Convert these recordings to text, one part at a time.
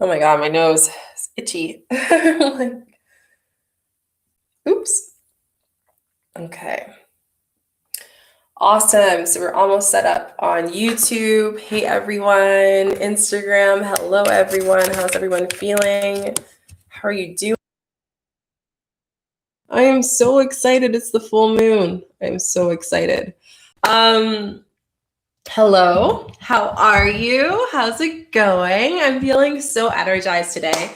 Oh my God, my nose is itchy. Like, oops. Okay. Awesome. So we're almost set up on YouTube. Hey, everyone. Instagram. Hello, everyone. How's everyone feeling? How are you doing? I am so excited. It's the full moon. I'm so excited. Hello. How are you? How's it going? I'm feeling so energized today.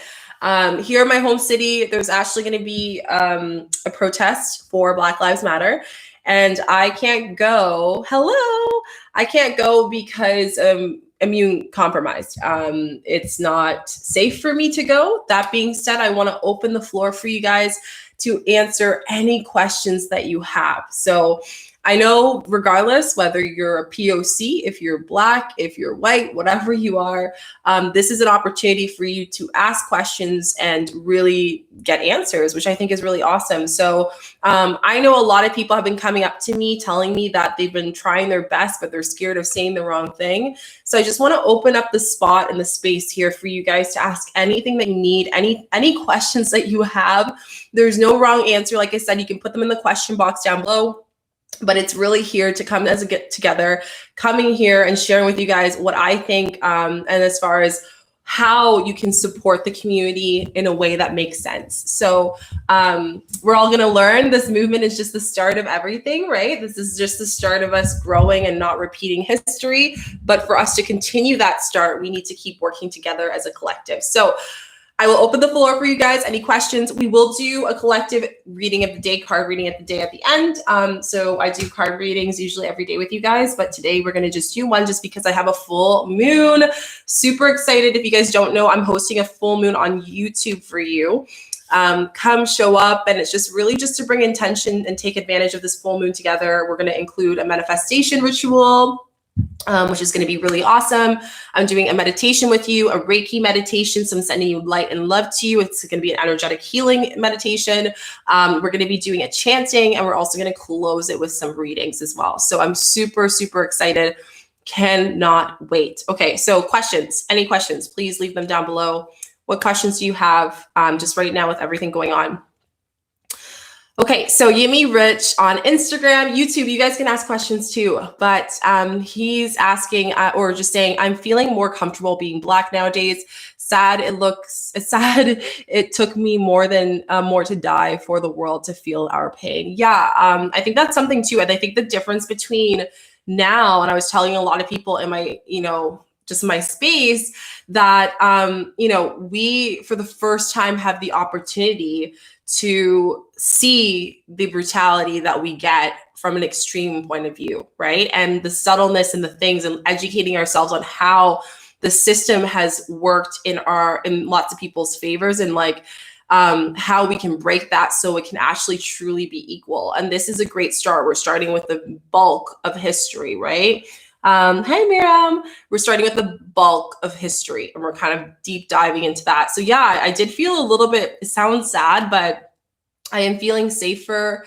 Here in my home city, there's actually going to be a protest for Black Lives Matter. And I can't go. Hello. I can't go because immune compromised. It's not safe for me to go. That being said, I want to open the floor for you guys to answer any questions that you have. So I know regardless whether you're a POC, if you're Black, if you're white, whatever you are, this is an opportunity for you to ask questions and really get answers, which I think is really awesome. So I know a lot of people have been coming up to me telling me that they've been trying their best, but they're scared of saying the wrong thing. So I just want to open up the spot and the space here for you guys to ask anything that you need, any questions that you have. There's no wrong answer. Like I said, you can put them in the question box down below. But it's really here to come as a get together, coming here and sharing with you guys what I think, and as far as how you can support the community in a way that makes sense. So we're all going to learn. This movement is just the start of everything, right? This is just the start of us growing and not repeating history. But for us to continue that start, we need to keep working together as a collective. So I will open the floor for you guys. Any questions? We will do a collective reading of the day, card reading of the day at the end. So I do card readings usually every day with you guys, but today we're going to just do one just because I have a full moon. Super excited. If you guys don't know, I'm hosting a full moon on YouTube for you. Come show up, and it's just really just to bring intention and take advantage of this full moon together. We're going to include a manifestation ritual, which is going to be really awesome. I'm doing a meditation with you, a Reiki meditation. So I'm sending you light and love to you. It's going to be an energetic healing meditation. We're going to be doing a chanting, and we're also going to close it with some readings as well. So I'm super, super excited. Cannot wait. Okay, so questions. Any questions? Please leave them down below. What questions do you have just right now with everything going on? Okay, so Yimmy Rich on Instagram, YouTube, you guys can ask questions too, but he's asking or just saying, I'm feeling more comfortable being Black nowadays. Sad, it's sad. It took me more to die for the world to feel our pain. Yeah, I think that's something too. And I think the difference between now, and I was telling a lot of people in my, just my space that, we for the first time have the opportunity to see the brutality that we get from an extreme point of view, right? And the subtleness and the things, and educating ourselves on how the system has worked in lots of people's favors, and how we can break that so it can actually truly be equal. And this is a great start. We're starting with the bulk of history, right? Hey, Miriam. We're starting with the bulk of history, and we're kind of deep diving into that. So yeah, I did feel a little bit, it sounds sad, but I am feeling safer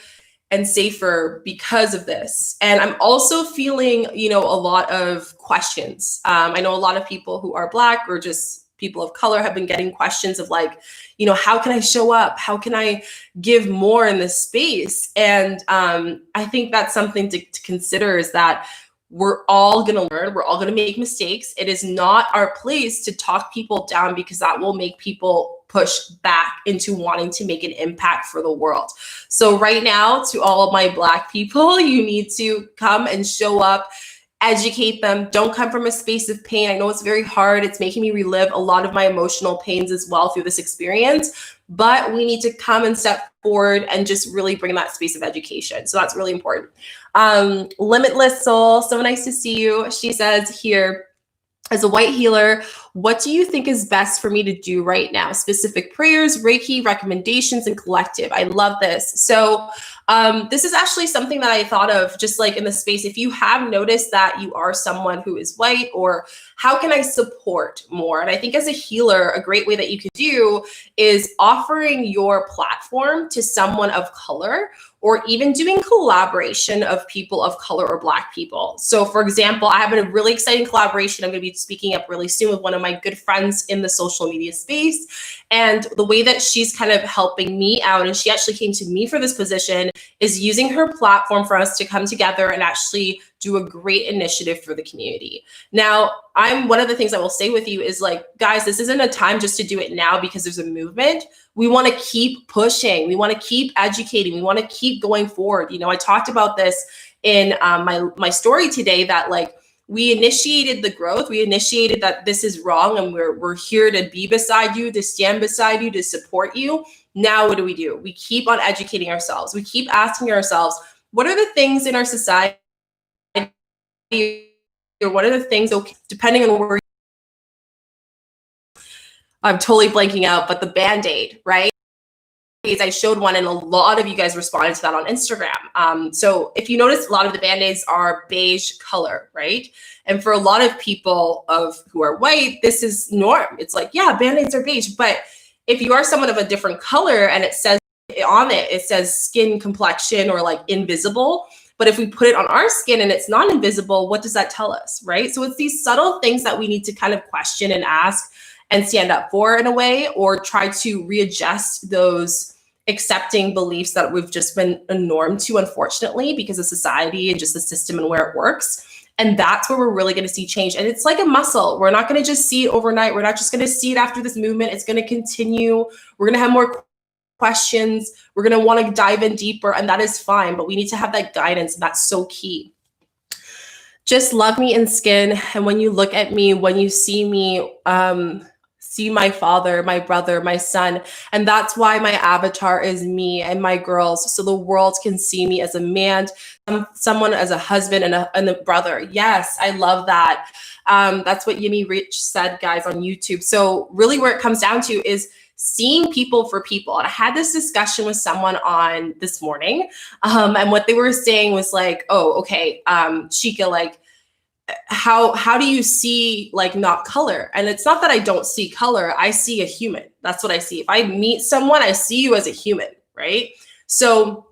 and safer because of this. And I'm also feeling, a lot of questions. I know a lot of people who are Black or just people of color have been getting questions of how can I show up? How can I give more in this space? And I think that's something to consider, is that we're all going to learn. We're all going to make mistakes. It is not our place to talk people down, because that will make people push back into wanting to make an impact for the world. So right now, to all of my Black people, you need to come and show up, educate them. Don't come from a space of pain. I know it's very hard. It's making me relive a lot of my emotional pains as well through this experience, but we need to come and step forward and just really bring that space of education. So that's really important. Limitless Soul, so nice to see you. She says here, as a white healer, what do you think is best for me to do right now? Specific prayers, Reiki, recommendations, and collective. I love this. So this is actually something that I thought of just in the space. If you have noticed that you are someone who is white, or how can I support more? And I think as a healer, a great way that you can do is offering your platform to someone of color or even doing collaboration of people of color or Black people. So for example, I have a really exciting collaboration I'm going to be speaking up really soon with one of my good friends in the social media space. And the way that she's kind of helping me out, and she actually came to me for this position, is using her platform for us to come together and actually do a great initiative for the community. Now, one of the things I will say with you is like, guys, this isn't a time just to do it now because there's a movement. We want to keep pushing. We want to keep educating. We want to keep going forward. You know, I talked about this in my story today, that like we initiated the growth. We initiated that this is wrong, and we're here to be beside you, to stand beside you, to support you. Now, what do? We keep on educating ourselves. We keep asking ourselves, what are the things in our society, or what are the things, depending on where I'm totally blanking out, but the Band-Aid, right? I showed one and a lot of you guys responded to that on Instagram. So if you notice, a lot of the Band-Aids are beige color, right? And for a lot of people who are white, this is norm. It's like, yeah, Band-Aids are beige. But if you are someone of a different color and it says on it, it says skin complexion or like invisible. But if we put it on our skin and it's not invisible, what does that tell us, right? So it's these subtle things that we need to kind of question and ask and stand up for in a way, or try to readjust those accepting beliefs that we've just been a norm to, unfortunately, because of society and just the system and where it works. And that's where we're really going to see change. And it's like a muscle. We're not going to just see it overnight. We're not just going to see it after this movement. It's going to continue. We're going to have more questions. We're going to want to dive in deeper, and that is fine. But we need to have that guidance, and that's so key. Just love me in skin. And when you look at me, when you see me, see my father, my brother, my son. And that's why my avatar is me and my girls, so the world can see me as a man, someone as a husband and a brother. Yes, I love that. That's what Yimmy Rich said, guys, on YouTube. So really where it comes down to is seeing people for people. And I had this discussion with someone on this morning, and what they were saying was like, oh, okay, Shika, like, how do you see like not color? And it's not that I don't see color. I see a human. That's what I see. If I meet someone, I see you as a human, right? So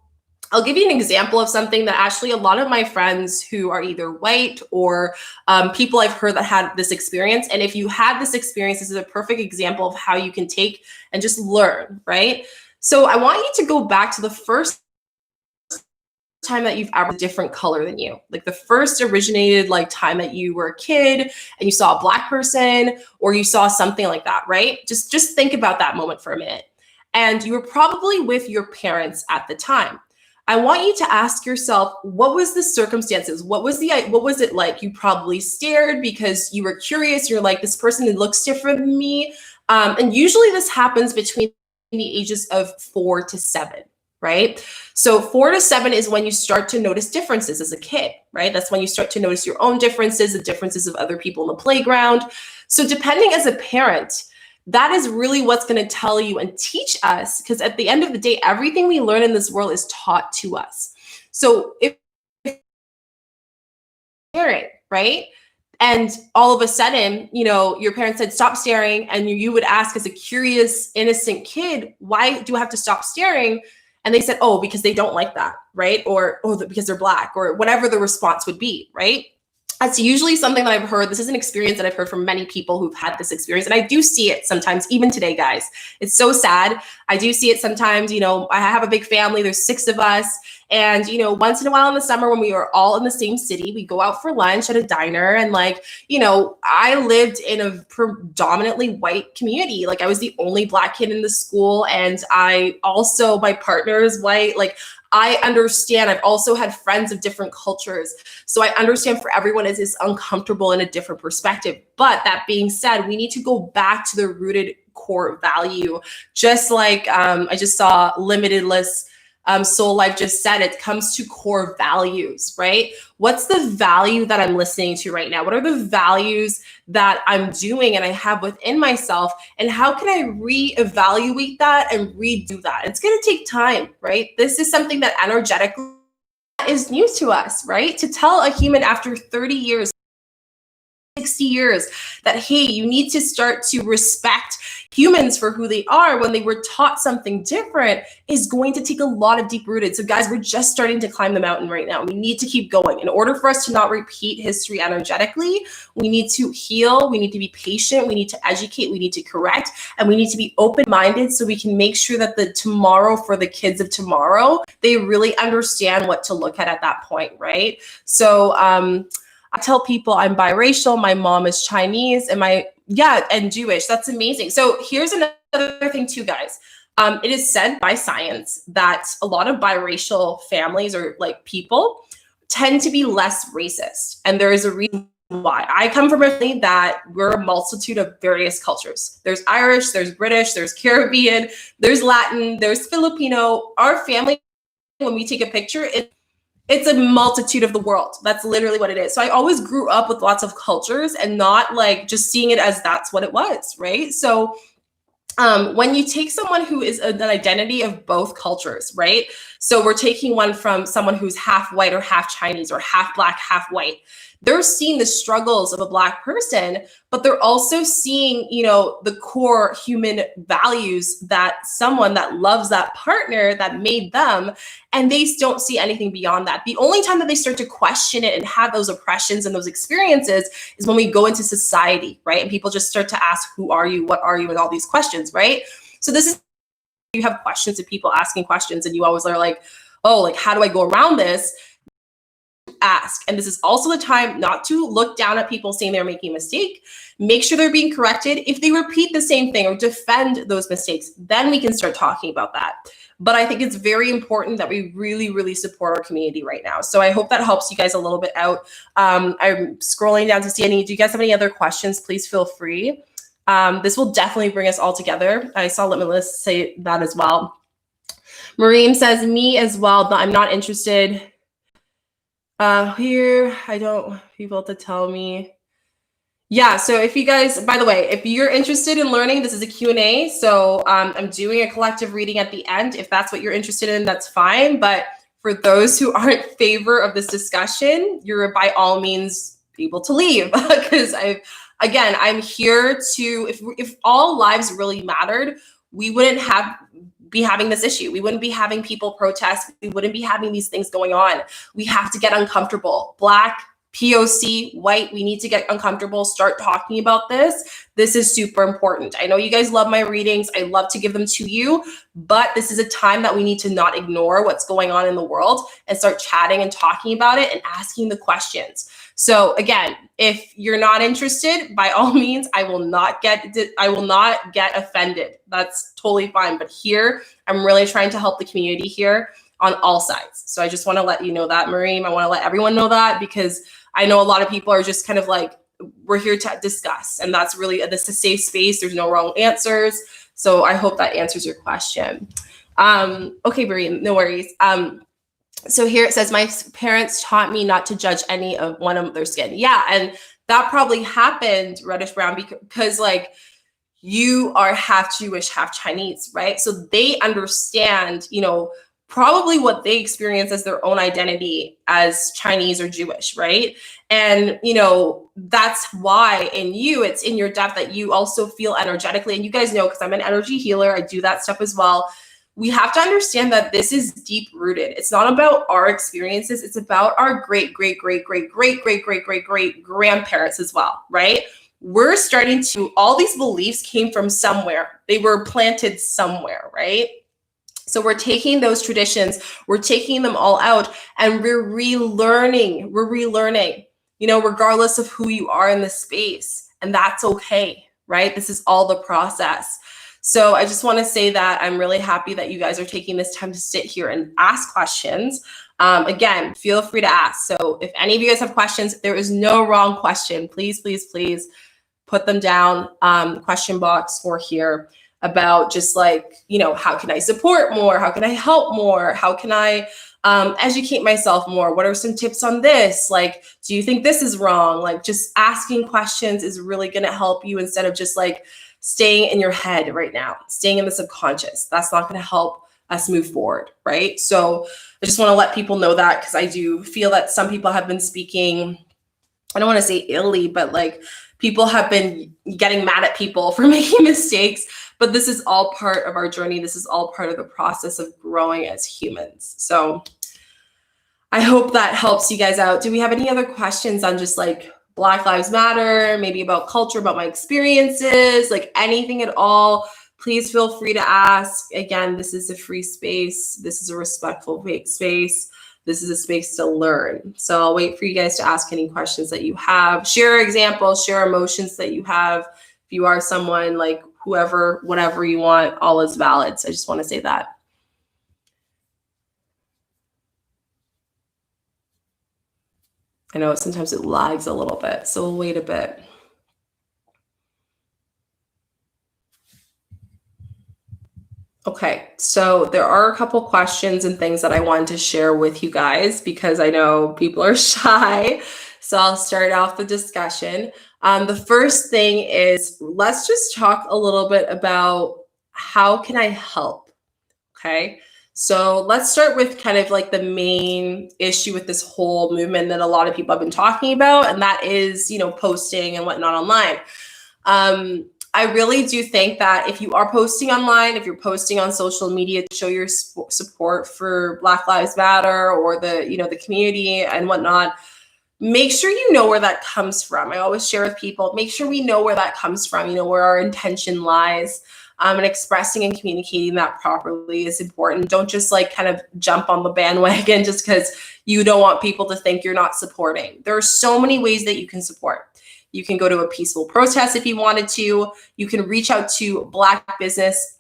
I'll give you an example of something that actually a lot of my friends who are either white or people I've heard that had this experience. And if you had this experience, this is a perfect example of how you can take and just learn, right? So I want you to go back to the first time that you've ever a different color than you, like the first originated like time that you were a kid and you saw a Black person or you saw something like that, right? Just think about that moment for a minute. And you were probably with your parents at the time. I want you to ask yourself, what was the circumstances? What was it like? You probably stared because you were curious. You're like, this person looks different than me. And usually this happens between the ages of 4 to 7. Right? So 4 to 7 is when you start to notice differences as a kid, right? That's when you start to notice your own differences, the differences of other people in the playground. So depending as a parent, that is really what's going to tell you and teach us, because at the end of the day, everything we learn in this world is taught to us. So if parent, right? And all of a sudden, you know, your parents said, stop staring. And you would ask as a curious, innocent kid, why do I have to stop staring? And they said, oh, because they don't like that, right? Or, oh, because they're Black, or whatever the response would be, right? That's usually something that I've heard. This is an experience that I've heard from many people who've had this experience. And I do see it sometimes, even today, guys. It's so sad. I do see it sometimes. You know, I have a big family. There's 6 of us. And, you know, once in a while in the summer when we are all in the same city, we go out for lunch at a diner. And like, you know, I lived in a predominantly white community. Like I was the only Black kid in the school. And my partner is white. Like I understand. I've also had friends of different cultures. So I understand for everyone it is uncomfortable in a different perspective. But that being said, we need to go back to the rooted core value. Just like I just saw Limitless Soul Life just said, it comes to core values, right? What's the value that I'm listening to right now? What are the values that I'm doing and I have within myself? And how can I reevaluate that and redo that? It's going to take time, right? This is something that energetically is new to us, right? To tell a human after 30 years, 60 years that, hey, you need to start to respect humans for who they are when they were taught something different is going to take a lot of deep rooted. So guys, we're just starting to climb the mountain right now. We need to keep going. In order for us to not repeat history energetically, we need to heal, we need to be patient, we need to educate, we need to correct, and we need to be open-minded so we can make sure that the tomorrow for the kids of tomorrow, they really understand what to look at that point, right? So I tell people I'm biracial, my mom is Chinese, and Jewish. That's amazing. So here's another thing too, guys. It is said by science that a lot of biracial families or like people tend to be less racist. And there is a reason why. I come from a family that we're a multitude of various cultures. There's Irish, there's British, there's Caribbean, there's Latin, there's Filipino. Our family, when we take a picture, it's a multitude of the world. That's literally what it is. So I always grew up with lots of cultures and not like just seeing it as that's what it was, right? So when you take someone who is an identity of both cultures, right? So we're taking one from someone who's half white or half Chinese or half black, half white. They're seeing the struggles of a Black person, but they're also seeing, you know, the core human values that someone that loves that partner that made them, and they don't see anything beyond that. The only time that they start to question it and have those oppressions and those experiences is when we go into society, right? And people just start to ask, who are you? What are you? And all these questions, right? So this is, you have questions of people asking questions and you always are like, oh, like, how do I go around this? Ask. And this is also the time not to look down at people saying they're making a mistake. Make sure they're being corrected. If they repeat the same thing or defend those mistakes, then we can start talking about that. But I think it's very important that we really, really support our community right now. So I hope that helps you guys a little bit out. I'm scrolling down to see any, do you guys have any other questions? Please feel free. This will definitely bring us all together. I saw Limitless say that as well. Mareem says, me as well, but I'm not interested. Here, I don't people to tell me. Yeah, so if you guys, by the way, if you're interested in learning, this is a Q&A. So I'm doing a collective reading at the end. If that's what you're interested in, that's fine. But for those who aren't in favor of this discussion, you're by all means able to leave because I'm here to, if all lives really mattered, we wouldn't be having this issue. We wouldn't be having people protest. We wouldn't be having these things going on. We have to get uncomfortable. Black, POC, white, we need to get uncomfortable, start talking about this. This is super important. I know you guys love my readings. I love to give them to you, but this is a time that we need to not ignore what's going on in the world and start chatting and talking about it and asking the questions. So again, if you're not interested, by all means, I will not get offended. That's totally fine. But here, I'm really trying to help the community here on all sides. So I just want to let you know that, Mareem. I want to let everyone know that because I know a lot of people are just kind of like, we're here to discuss. And that's really, this is a safe space. There's no wrong answers. So I hope that answers your question. Okay, Mareem, no worries. So here it says, my parents taught me not to judge any of one of their skin. Yeah, and that probably happened, reddish brown, because like you are half Jewish, half Chinese, right? So they understand, you know, probably what they experience as their own identity as Chinese or Jewish, right? And, you know, that's why in you, it's in your depth that you also feel energetically. And you guys know, because I'm an energy healer, I do that stuff as well. We have to understand that this is deep rooted. It's not about our experiences. It's about our great grandparents as well, right? We're starting to, all these beliefs came from somewhere. They were planted somewhere, right? So we're taking those traditions, we're taking them all out and we're relearning, you know, regardless of who you are in the space. And that's okay, right? This is all the process. So I just want to say that I'm really happy that you guys are taking this time to sit here and ask questions. Again, feel free to ask. So if any of you guys have questions, there is no wrong question. Please, please, please put them down, question box or here about just like, you know, how can I support more? How can I help more? How can I educate myself more? What are some tips on this? Like, do you think this is wrong? Like just asking questions is really going to help you instead of just like staying in your head right now, staying in the subconscious. That's not going to help us move forward, right? So I just want to let people know that because I do feel that some people have been speaking, I don't want to say illy, but like People have been getting mad at people for making mistakes, but this is all part of our journey. This is all part of the process of growing as humans. So I hope that helps you guys out. Do we have any other questions on just like Black Lives Matter, maybe about culture, about my experiences, like anything at all? Please feel free to ask. Again, this is a free space. This is a respectful space. This is a space to learn. So I'll wait for you guys to ask any questions that you have. Share examples, share emotions that you have. If you are someone, like whoever, whatever you want, all is valid. So I just want to say that. I know sometimes it lags a little bit, so we'll wait a bit. Okay, so there are a couple questions and things that I wanted to share with you guys because I know people are shy. So I'll start off the discussion. The first thing is, let's just talk a little bit about how can I help? Okay. So let's start with kind of like the main issue with this whole movement that a lot of people have been talking about, and that is, you know, posting and whatnot online. I really do think that if you are posting online, if you're posting on social media to show your support for Black Lives Matter or the, you know, the community and whatnot, make sure you know where that comes from. I always share with people, make sure we know where that comes from, you know, where our intention lies. And expressing and communicating that properly is important. Don't just like kind of jump on the bandwagon just because you don't want people to think you're not supporting. There are so many ways that you can support. You can go to a peaceful protest if you wanted to. You can reach out to Black business,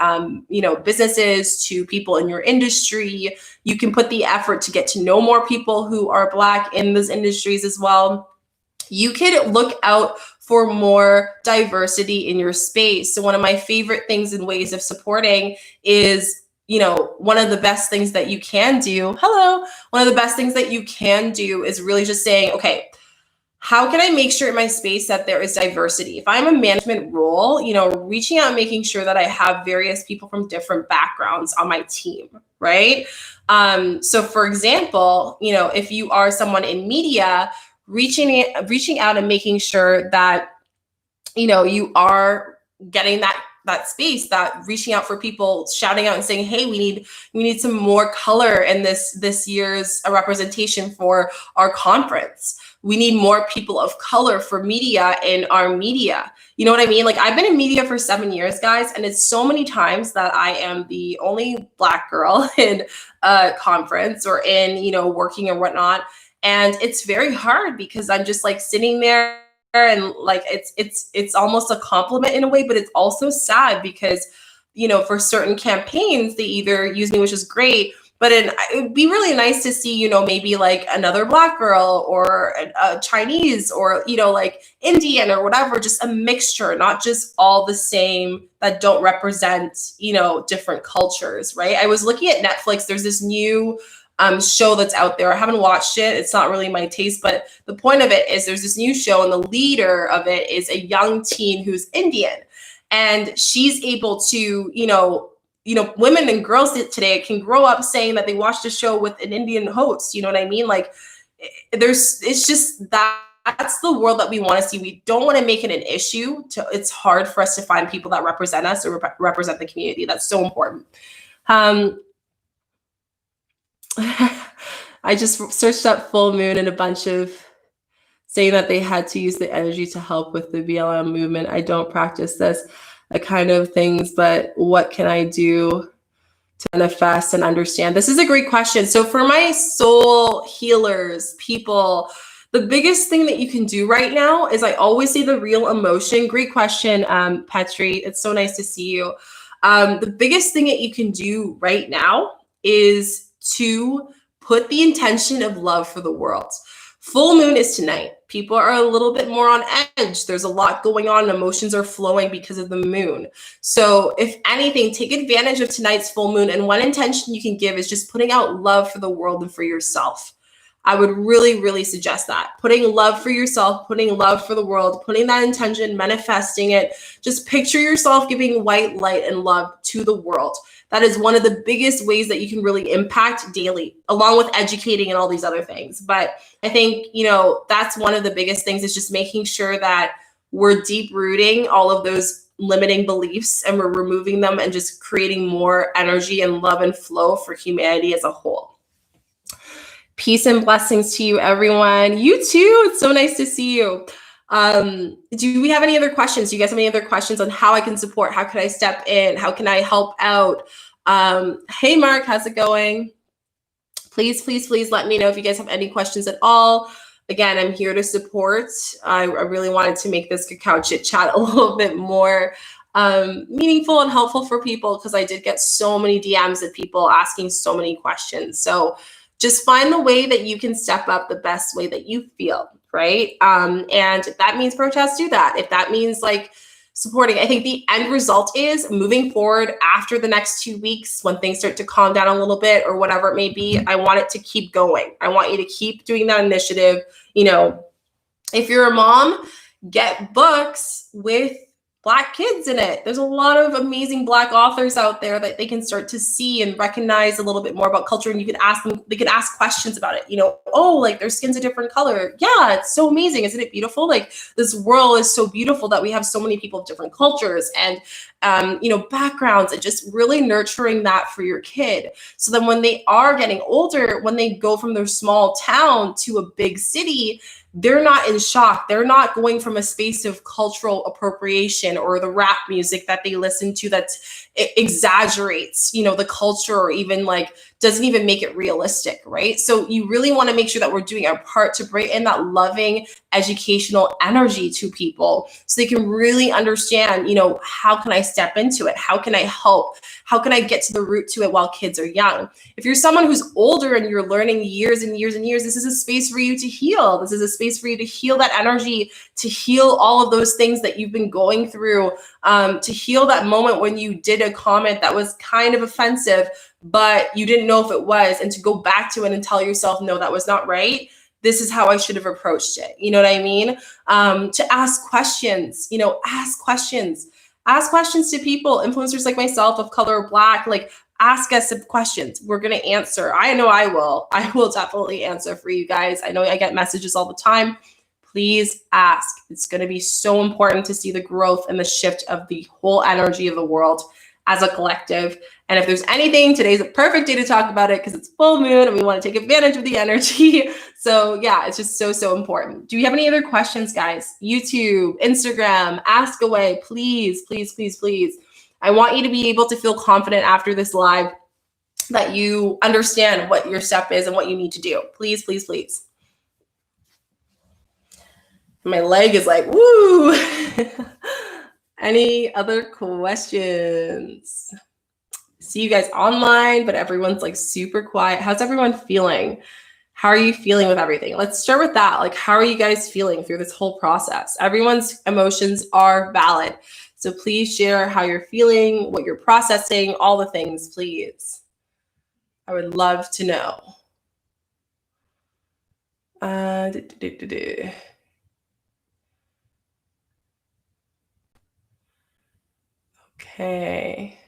you know, businesses, to people in your industry. You can put the effort to get to know more people who are Black in those industries as well. You could look out for more diversity in your space. So one of my favorite things and ways of supporting is, you know, one of the best things that you can do, one of the best things that you can do is really just saying, okay, how can I make sure in my space that there is diversity? If I'm a management role, you know, reaching out and making sure that I have various people from different backgrounds on my team, right? So for example, you know, if you are someone in media, reaching out and making sure that, you know, you are getting that space, that reaching out for people, shouting out and saying, hey, we need some more color in this year's representation for our conference. We need more people of color for media in our media. You know what I mean? Like, I've been in media for 7 years, guys, and it's so many times that I am the only Black girl in a conference or in, you know, working or whatnot. And it's very hard because I'm just like sitting there and like it's almost a compliment in a way, but it's also sad because, you know, for certain campaigns, they either use me, which is great, but it would be really nice to see, you know, maybe like another Black girl or a Chinese or, you know, like Indian or whatever, just a mixture, not just all the same that don't represent, you know, different cultures, right? I was looking at Netflix. There's this new show that's out there. I haven't watched it. It's not really my taste, but the point of it is there's this new show and the leader of it is a young teen who's Indian, and she's able to, you know, women and girls today can grow up saying that they watched a show with an Indian host. You know what I mean? Like it's just that's the world that we want to see. We don't want to make it an issue. It's hard for us to find people that represent us or represent the community. That's so important. I just searched up full moon and a bunch of saying that they had to use the energy to help with the BLM movement. I don't practice this kind of things, but what can I do to manifest and understand? This is a great question. So for my soul healers, people, the biggest thing that you can do right now is, I always say, the real emotion. Great question, Petri. It's so nice to see you. The biggest thing that you can do right now is to put the intention of love for the world. Full moon is tonight. People are a little bit more on edge. There's a lot going on. Emotions are flowing because of the moon. So if anything, take advantage of tonight's full moon. And one intention you can give is just putting out love for the world and for yourself. I would really, really suggest that. Putting love for yourself, putting love for the world, putting that intention, manifesting it. Just picture yourself giving white light and love to the world. That is one of the biggest ways that you can really impact daily, along with educating and all these other things. But I think, you know, that's one of the biggest things, is just making sure that we're deep rooting all of those limiting beliefs and we're removing them and just creating more energy and love and flow for humanity as a whole. Peace and blessings to you, everyone. You too. It's so nice to see you. Do we have any other questions? Do you guys have any other questions on how I can support? How can I step in? How can I help out? Hey, Mark, how's it going? Please, please, please let me know if you guys have any questions at all. Again, I'm here to support. I really wanted to make this Cacao Chit Chat a little bit more meaningful and helpful for people because I did get so many DMs of people asking so many questions. So just find the way that you can step up the best way that you feel, right? And if that means protest, do that. If that means like supporting, I think the end result is moving forward after the next 2 weeks when things start to calm down a little bit or whatever it may be. I want it to keep going. I want you to keep doing that initiative. You know, if you're a mom, get books with Black kids in it. There's a lot of amazing Black authors out there that they can start to see and recognize a little bit more about culture. And you can ask them, they can ask questions about it. You know, oh, like their skin's a different color. Yeah, it's so amazing. Isn't it beautiful? Like this world is so beautiful that we have so many people of different cultures and, you know, backgrounds, and just really nurturing that for your kid. So then when they are getting older, when they go from their small town to a big city, they're not in shock. They're not going from a space of cultural appropriation or the rap music that they listen to that exaggerates, you know, the culture or even like doesn't even make it realistic, right? So you really want to make sure that we're doing our part to bring in that loving educational energy to people so they can really understand, you know, how can I step into it? How can I help? How can I get to the root to it while kids are young? If you're someone who's older and you're learning years and years and years, this is a space for you to heal. This is a space for you to heal that energy, to heal all of those things that you've been going through, to heal that moment when you did a comment that was kind of offensive, but you didn't know if it was, and to go back to it and tell yourself, no, that was not right. This is how I should have approached it. You know what I mean? To ask questions, you know, ask questions to people, influencers like myself of color or Black, like ask us some questions. We're going to answer. I know I will definitely answer for you guys. I know I get messages all the time. Please ask. It's going to be so important to see the growth and the shift of the whole energy of the world as a collective. And if there's anything, today's a perfect day to talk about it because it's full moon and we want to take advantage of the energy. So yeah, it's just so, so important. Do you have any other questions, guys? YouTube, Instagram, ask away, please, please, please, please. I want you to be able to feel confident after this live that you understand what your step is and what you need to do. Please, please, please. My leg is like, woo. Any other questions? See you guys online, but everyone's like super quiet. How's everyone feeling? How are you feeling with everything? Let's start with that. Like, how are you guys feeling through this whole process? Everyone's emotions are valid. So please share how you're feeling, what you're processing, all the things, please. I would love to know. Okay.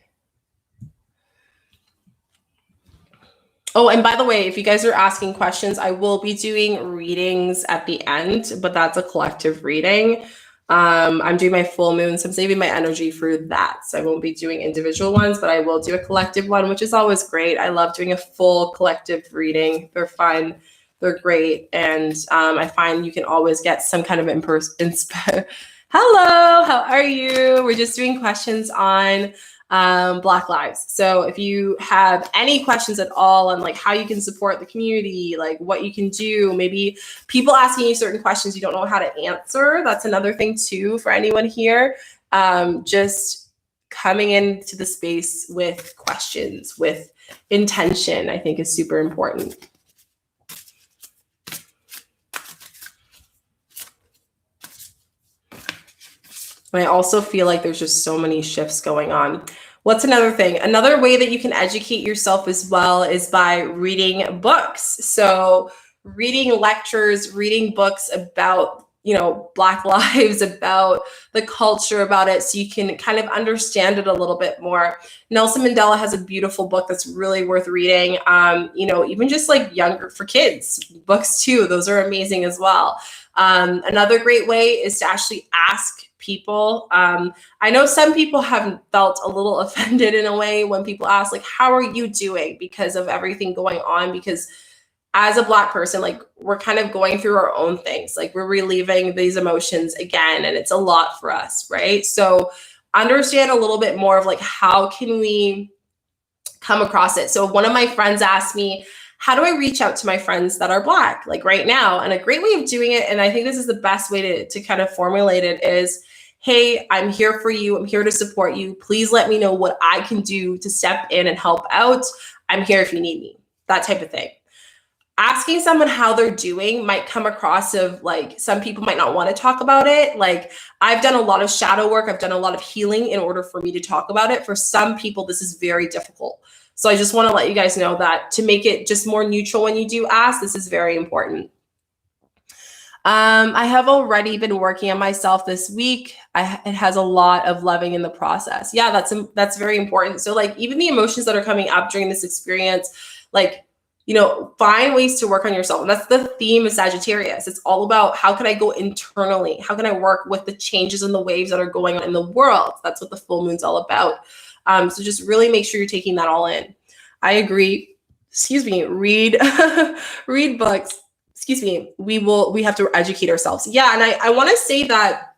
Oh, and by the way, if you guys are asking questions, I will be doing readings at the end, but that's a collective reading. I'm doing my full moon, so I'm saving my energy for that. So I won't be doing individual ones, but I will do a collective one, which is always great. I love doing a full collective reading. They're fun. They're great. And I find you can always get some kind of Hello, how are you? We're just doing questions on Black Lives. So if you have any questions at all on like how you can support the community, like what you can do, maybe people asking you certain questions you don't know how to answer. That's another thing too for anyone here. Just coming into the space with questions, with intention, I think is super important. And I also feel like there's just so many shifts going on. What's another thing? Another way that you can educate yourself as well is by reading books. So reading lectures, reading books about, Black lives, about the culture, about it, so you can kind of understand it a little bit more. Nelson Mandela has a beautiful book that's really worth reading. Even just like younger, for kids, books too, those are amazing as well. Another great way is to actually ask people. I know some people have felt a little offended in a way when people ask, like, how are you doing, because of everything going on, because as a Black person, like, we're kind of going through our own things, like we're reliving these emotions again, and it's a lot for us, right? So understand a little bit more of like, how can we come across it? So one of my friends asked me, how do I reach out to my friends that are Black, like right now? And a great way of doing it, and I think this is the best way to kind of formulate it, is, hey, I'm here for you. I'm here to support you. Please let me know what I can do to step in and help out. I'm here if you need me, that type of thing. Asking someone how they're doing might come across of like, some people might not want to talk about it. Like, I've done a lot of shadow work. I've done a lot of healing in order for me to talk about it. For some people, this is very difficult. So I just want to let you guys know that, to make it just more neutral when you do ask, this is very important. I have already been working on myself this week. It has a lot of loving in the process. Yeah, that's very important. So like, even the emotions that are coming up during this experience, like, find ways to work on yourself. And that's the theme of Sagittarius. It's all about, how can I go internally? How can I work with the changes and the waves that are going on in the world? That's what the full moon's all about. So just really make sure you're taking that all in. I agree. Read, read books. We have to educate ourselves. Yeah. And I want to say that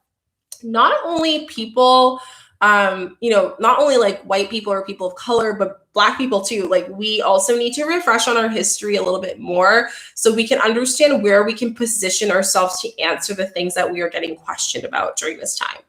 not only people, not only like white people or people of color, but Black people too. Like, we also need to refresh on our history a little bit more, so we can understand where we can position ourselves to answer the things that we are getting questioned about during this time.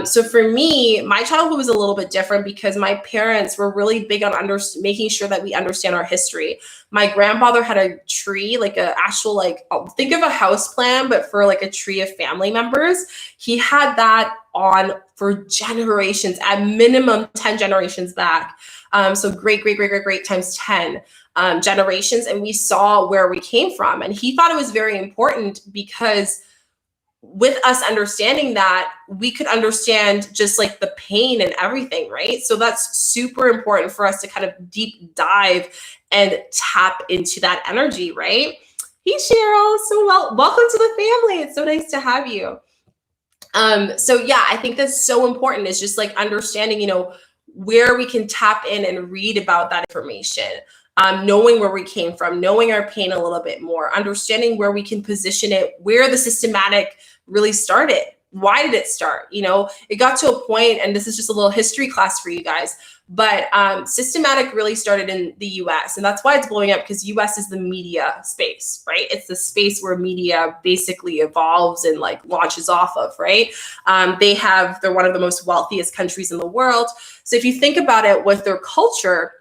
So for me, my childhood was a little bit different, because my parents were really big on making sure that we understand our history. My grandfather had a tree, like a actual, like, think of a house plan, but for like a tree of family members. He had that on for generations, at minimum 10 generations back. So great times 10 generations. And we saw where we came from. And he thought it was very important, because with us understanding that, we could understand just like the pain and everything, right? So that's super important for us to kind of deep dive and tap into that energy, right? Hey, Cheryl, so welcome to the family. It's so nice to have you. So yeah, I think that's so important, is just like understanding, where we can tap in and read about that information. Knowing where we came from, knowing our pain a little bit more, understanding where we can position it, where the systematic really started. Why did it start? It got to a point, and this is just a little history class for you guys, but systematic really started in the US, and that's why it's blowing up, because US is the media space, right? It's the space where media basically evolves and like launches off of, right? They're one of the most wealthiest countries in the world. So if you think about it with their culture,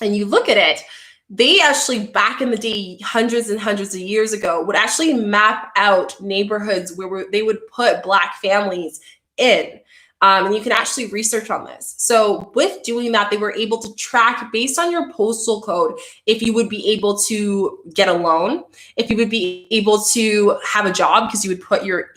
and you look at it, they actually, back in the day, hundreds and hundreds of years ago, would actually map out neighborhoods where they would put Black families in. And you can actually research on this. So with doing that, they were able to track, based on your postal code, if you would be able to get a loan, if you would be able to have a job, because you would put your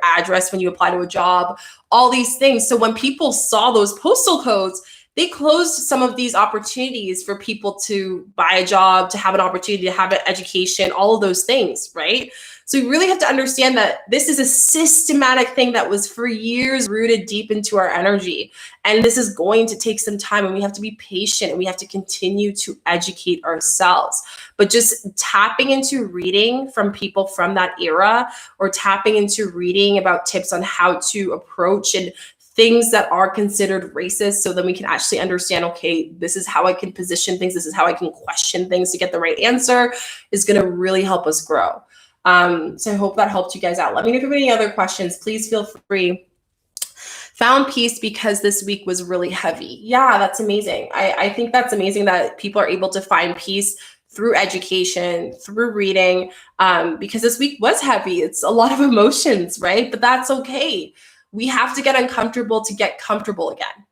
address when you apply to a job, all these things. So when people saw those postal codes, they closed some of these opportunities for people to buy a job, to have an opportunity to have an education, all of those things, right? So we really have to understand that this is a systematic thing that was for years rooted deep into our energy. And this is going to take some time, and we have to be patient, and we have to continue to educate ourselves. But just tapping into reading from people from that era, or tapping into reading about tips on how to approach and things that are considered racist, so then we can actually understand, okay, this is how I can position things, this is how I can question things to get the right answer, is going to really help us grow. So I hope that helped you guys out. Let me know if you have any other questions. Please feel free. Found peace because this week was really heavy. Yeah, that's amazing. I think that's amazing that people are able to find peace through education, through reading, because this week was heavy. It's a lot of emotions, right? But that's okay. We have to get uncomfortable to get comfortable again.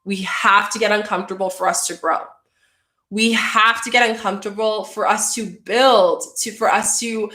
We have to get uncomfortable for us to grow. We have to get uncomfortable for us to build, for us to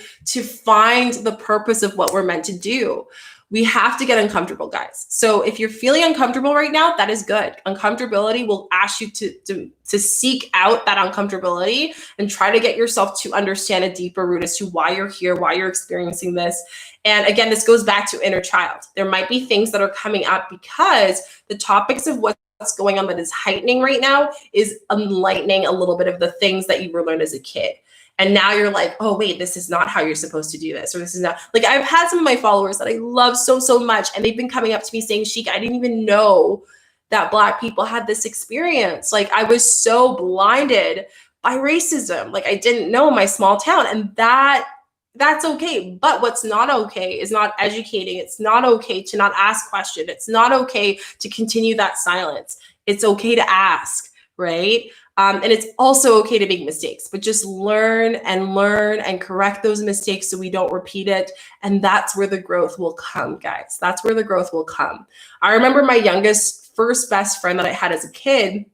find the purpose of what we're meant to do. We have to get uncomfortable, guys. So if you're feeling uncomfortable right now, that is good. Uncomfortability will ask you to seek out that uncomfortability and try to get yourself to understand a deeper root as to why you're here, why you're experiencing this. And again, this goes back to inner child. There might be things that are coming up because the topics of what's going on that is heightening right now is enlightening a little bit of the things that you were learned as a kid. And now you're like, oh, wait, this is not how you're supposed to do this. Or this is not, like, I've had some of my followers that I love so, so much. And they've been coming up to me saying, Shika, I didn't even know that Black people had this experience. Like, I was so blinded by racism. Like, I didn't know in my small town. And that's okay. But what's not okay is not educating. It's not okay to not ask questions. It's not okay to continue that silence. It's okay to ask, right? And it's also okay to make mistakes, but just learn and correct those mistakes so we don't repeat it. And that's where the growth will come, guys. That's where the growth will come. I remember my first best friend that I had as a kid.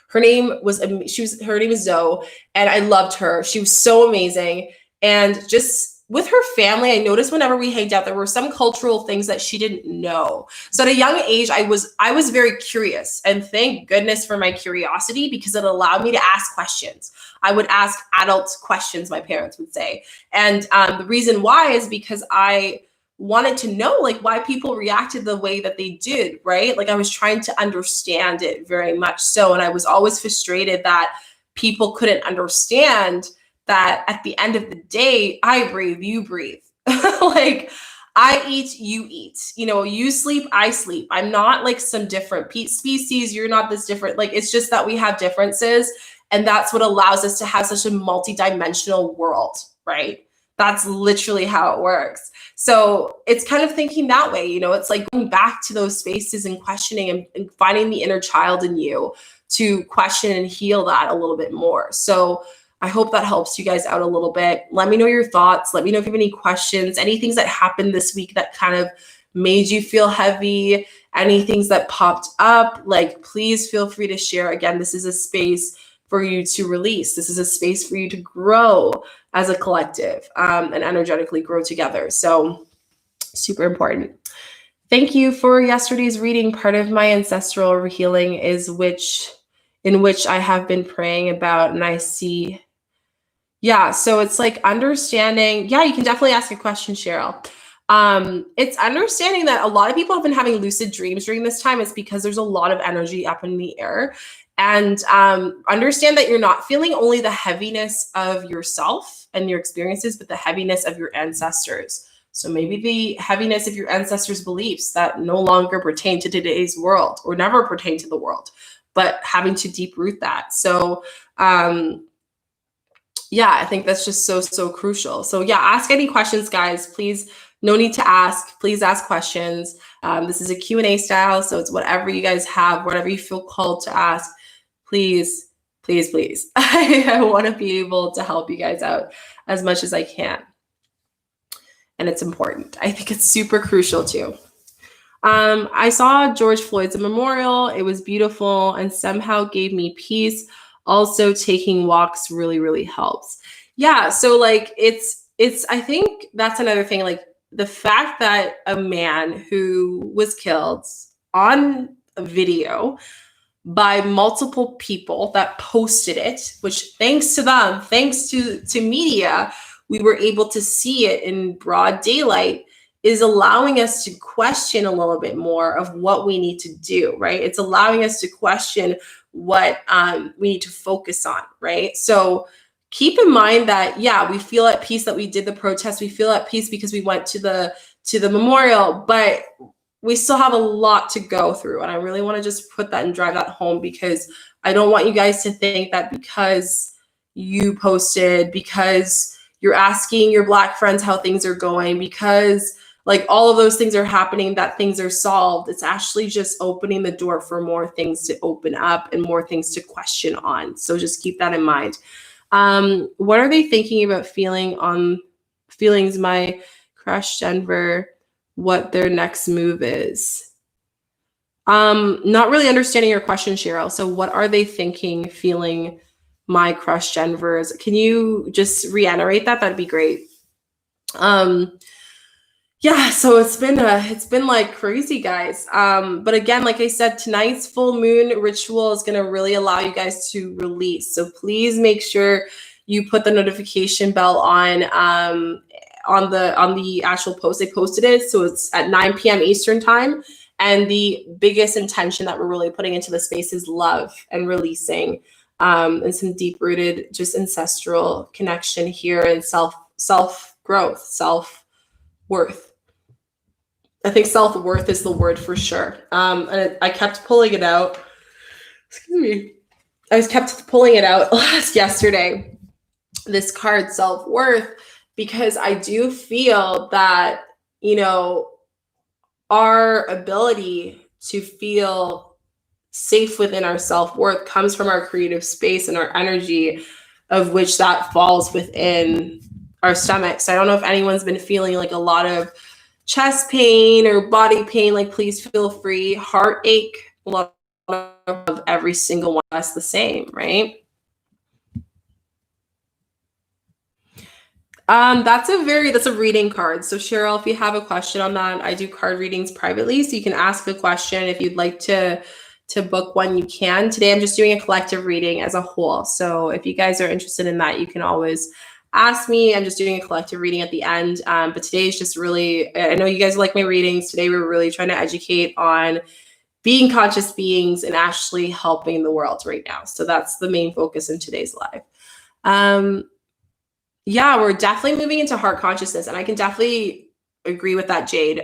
Her name was Zoe, and I loved her. She was so amazing. And just with her family, I noticed whenever we hanged out, there were some cultural things that she didn't know. So at a young age, I was very curious, and thank goodness for my curiosity because it allowed me to ask questions. I would ask adult questions, my parents would say. And the reason why is because I wanted to know like why people reacted the way that they did, right? Like I was trying to understand it very much so. And I was always frustrated that people couldn't understand that at the end of the day, I breathe, you breathe. Like I eat, you eat. You know, you sleep, I sleep. I'm not like some different species. You're not this different. Like it's just that we have differences. And that's what allows us to have such a multi-dimensional world, right? That's literally how it works. So it's kind of thinking that way, you know, it's like going back to those spaces and questioning and finding the inner child in you to question and heal that a little bit more. So I hope that helps you guys out a little bit. Let me know your thoughts. Let me know if you have any questions, any things that happened this week that kind of made you feel heavy, any things that popped up, like please feel free to share. Again, this is a space for you to release. This is a space for you to grow as a collective and energetically grow together. So super important. Thank you for yesterday's reading. Part of my ancestral healing is in which I have been praying about, and I see. Yeah, so it's like understanding. Yeah, you can definitely ask a question, Cheryl. It's understanding that a lot of people have been having lucid dreams during this time. It's because there's a lot of energy up in the air. And understand that you're not feeling only the heaviness of yourself and your experiences, but the heaviness of your ancestors. So maybe the heaviness of your ancestors' beliefs that no longer pertain to today's world or never pertain to the world, but having to deep root that. So yeah, I think that's just so, so crucial. So yeah, ask any questions, guys. Please, no need to ask. Please ask questions. This is a Q&A style, so it's whatever you guys have, whatever you feel called to ask. Please, please, please. I want to be able to help you guys out as much as I can. And it's important. I think it's super crucial too. I saw George Floyd's memorial. It was beautiful and somehow gave me peace. Also, taking walks really, really helps. Yeah, so like it's I think that's another thing, like the fact that a man who was killed on a video by multiple people that posted it, which thanks to them, thanks to media, we were able to see it in broad daylight, is allowing us to question a little bit more of what we need to do, right? It's allowing us to question what we need to focus on, right? So keep in mind that, yeah, we feel at peace that we did the protest. We feel at peace because we went to the memorial, but we still have a lot to go through. And I really want to just put that and drive that home, because I don't want you guys to think that because you posted, because you're asking your Black friends how things are going, because like all of those things are happening, that things are solved. It's actually just opening the door for more things to open up and more things to question on. So just keep that in mind. What are they thinking about feelings, my crush Denver, what their next move is? Not really understanding your question, Cheryl. So what are they thinking, feeling, my crush Genvers? Can you just reiterate that? That'd be great. Yeah, so it's been like crazy, guys. But again, like I said, tonight's full moon ritual is gonna really allow you guys to release. So please make sure you put the notification bell on the actual post. They posted it, so it's at 9 p.m. Eastern time. And the biggest intention that we're really putting into the space is love and releasing, and some deep rooted, just ancestral connection here, and self growth, self worth. I think self-worth is the word for sure. And I kept pulling it out. Excuse me. I kept pulling it out yesterday, this card, self-worth, because I do feel that, our ability to feel safe within our self-worth comes from our creative space and our energy, of which that falls within our stomachs. I don't know if anyone's been feeling like a lot of chest pain or body pain, like please feel free. Heartache, a lot of every single one of us the same, right? That's a reading card. So Cheryl, if you have a question on that, I do card readings privately, so you can ask a question. If you'd like to book one, you can. Today I'm just doing a collective reading as a whole. So if you guys are interested in that, you can always ask me. I'm just doing a collective reading at the end. But today is just really, I know you guys like my readings. Today we're really trying to educate on being conscious beings and actually helping the world right now. So that's the main focus in today's live. Yeah, we're definitely moving into heart consciousness, and I can definitely agree with that, Jade.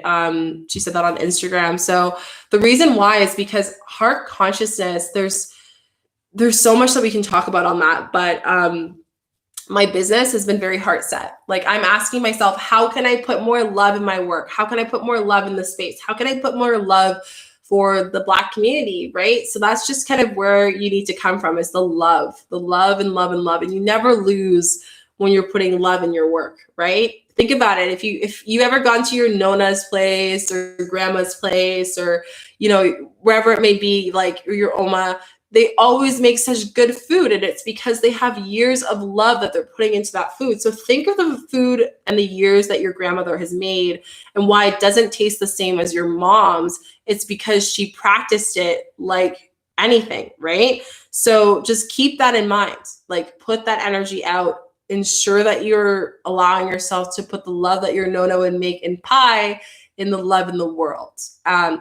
She said that on Instagram. So the reason why is because heart consciousness, there's so much that we can talk about on that, but my business has been very heart set. Like I'm asking myself, how can I put more love in my work? How can I put more love in the space? How can I put more love for the Black community, right? So that's just kind of where you need to come from, is the love and love and love. And you never lose when you're putting love in your work, right? Think about it. If you ever gone to your Nona's place or grandma's place, or, wherever it may be, like your Oma, they always make such good food, and it's because they have years of love that they're putting into that food. So think of the food and the years that your grandmother has made and why it doesn't taste the same as your mom's. It's because she practiced it like anything, right? So just keep that in mind. Like put that energy out. Ensure that you're allowing yourself to put the love that your Nona would make in pie in the love in the world,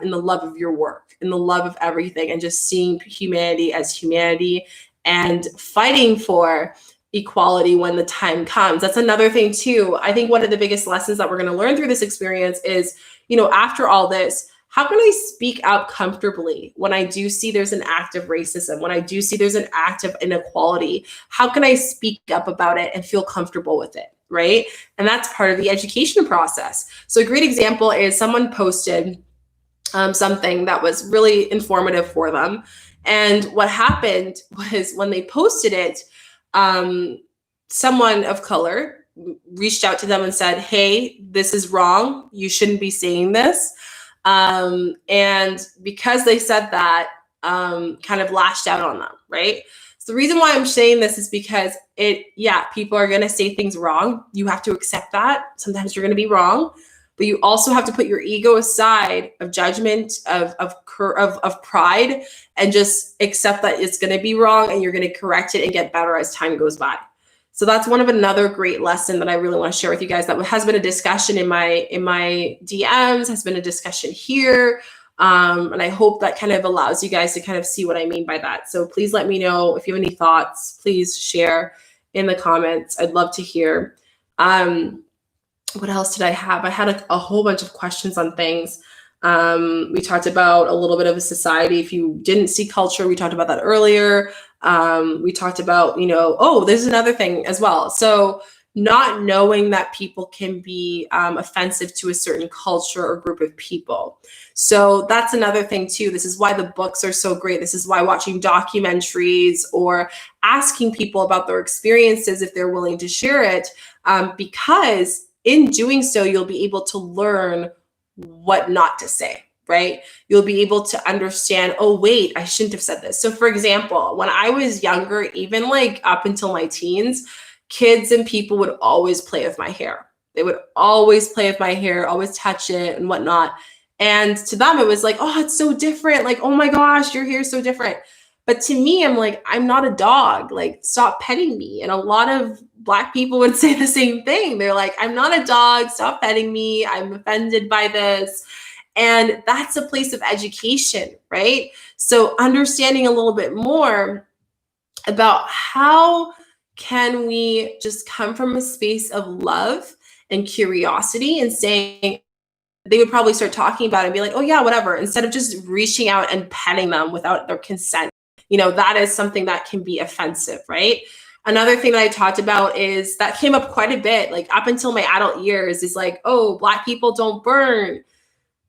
in the love of your work, in the love of everything, and just seeing humanity as humanity and fighting for equality when the time comes. That's another thing too. I think one of the biggest lessons that we're going to learn through this experience is, after all this, how can I speak out comfortably when I do see there's an act of racism, when I do see there's an act of inequality? How can I speak up about it and feel comfortable with it, right? And that's part of the education process. So a great example is someone posted something that was really informative for them. And what happened was when they posted it, someone of color reached out to them and said, hey, this is wrong. You shouldn't be saying this. And because they said that, kind of lashed out on them, right? So the reason why I'm saying this is because people are going to say things wrong. You have to accept that. Sometimes you're going to be wrong, but you also have to put your ego aside of judgment, of pride, and just accept that it's going to be wrong and you're going to correct it and get better as time goes by. So that's another great lesson that I really want to share with you guys. That has been a discussion in my DMs, has been a discussion here. And I hope that kind of allows you guys to kind of see what I mean by that. So please let me know if you have any thoughts. Please share in the comments. I'd love to hear. What else did I have? I had a whole bunch of questions on things. We talked about a little bit of a society. If you didn't see culture, we talked about that earlier. We talked about, there's another thing as well. So not knowing that people can be offensive to a certain culture or group of people. So that's another thing too. This is why the books are so great. This is why watching documentaries or asking people about their experiences, if they're willing to share it, because in doing so, you'll be able to learn what not to say, right? You'll be able to understand, oh, wait, I shouldn't have said this. So for example, when I was younger, even like up until my teens, kids and people would always play with my hair. They would always play with my hair, always touch it and whatnot. And to them, it was like, oh, it's so different. Like, oh my gosh, your hair's so different. But to me, I'm like, I'm not a dog. Like, stop petting me. And a lot of Black people would say the same thing. They're like, I'm not a dog. Stop petting me. I'm offended by this. And that's a place of education, right? So understanding a little bit more about how can we just come from a space of love and curiosity and saying, they would probably start talking about it and be like, oh yeah, whatever, instead of just reaching out and petting them without their consent. That is something that can be offensive, right? Another thing that I talked about is that came up quite a bit, like up until my adult years, is like, oh, Black people don't burn.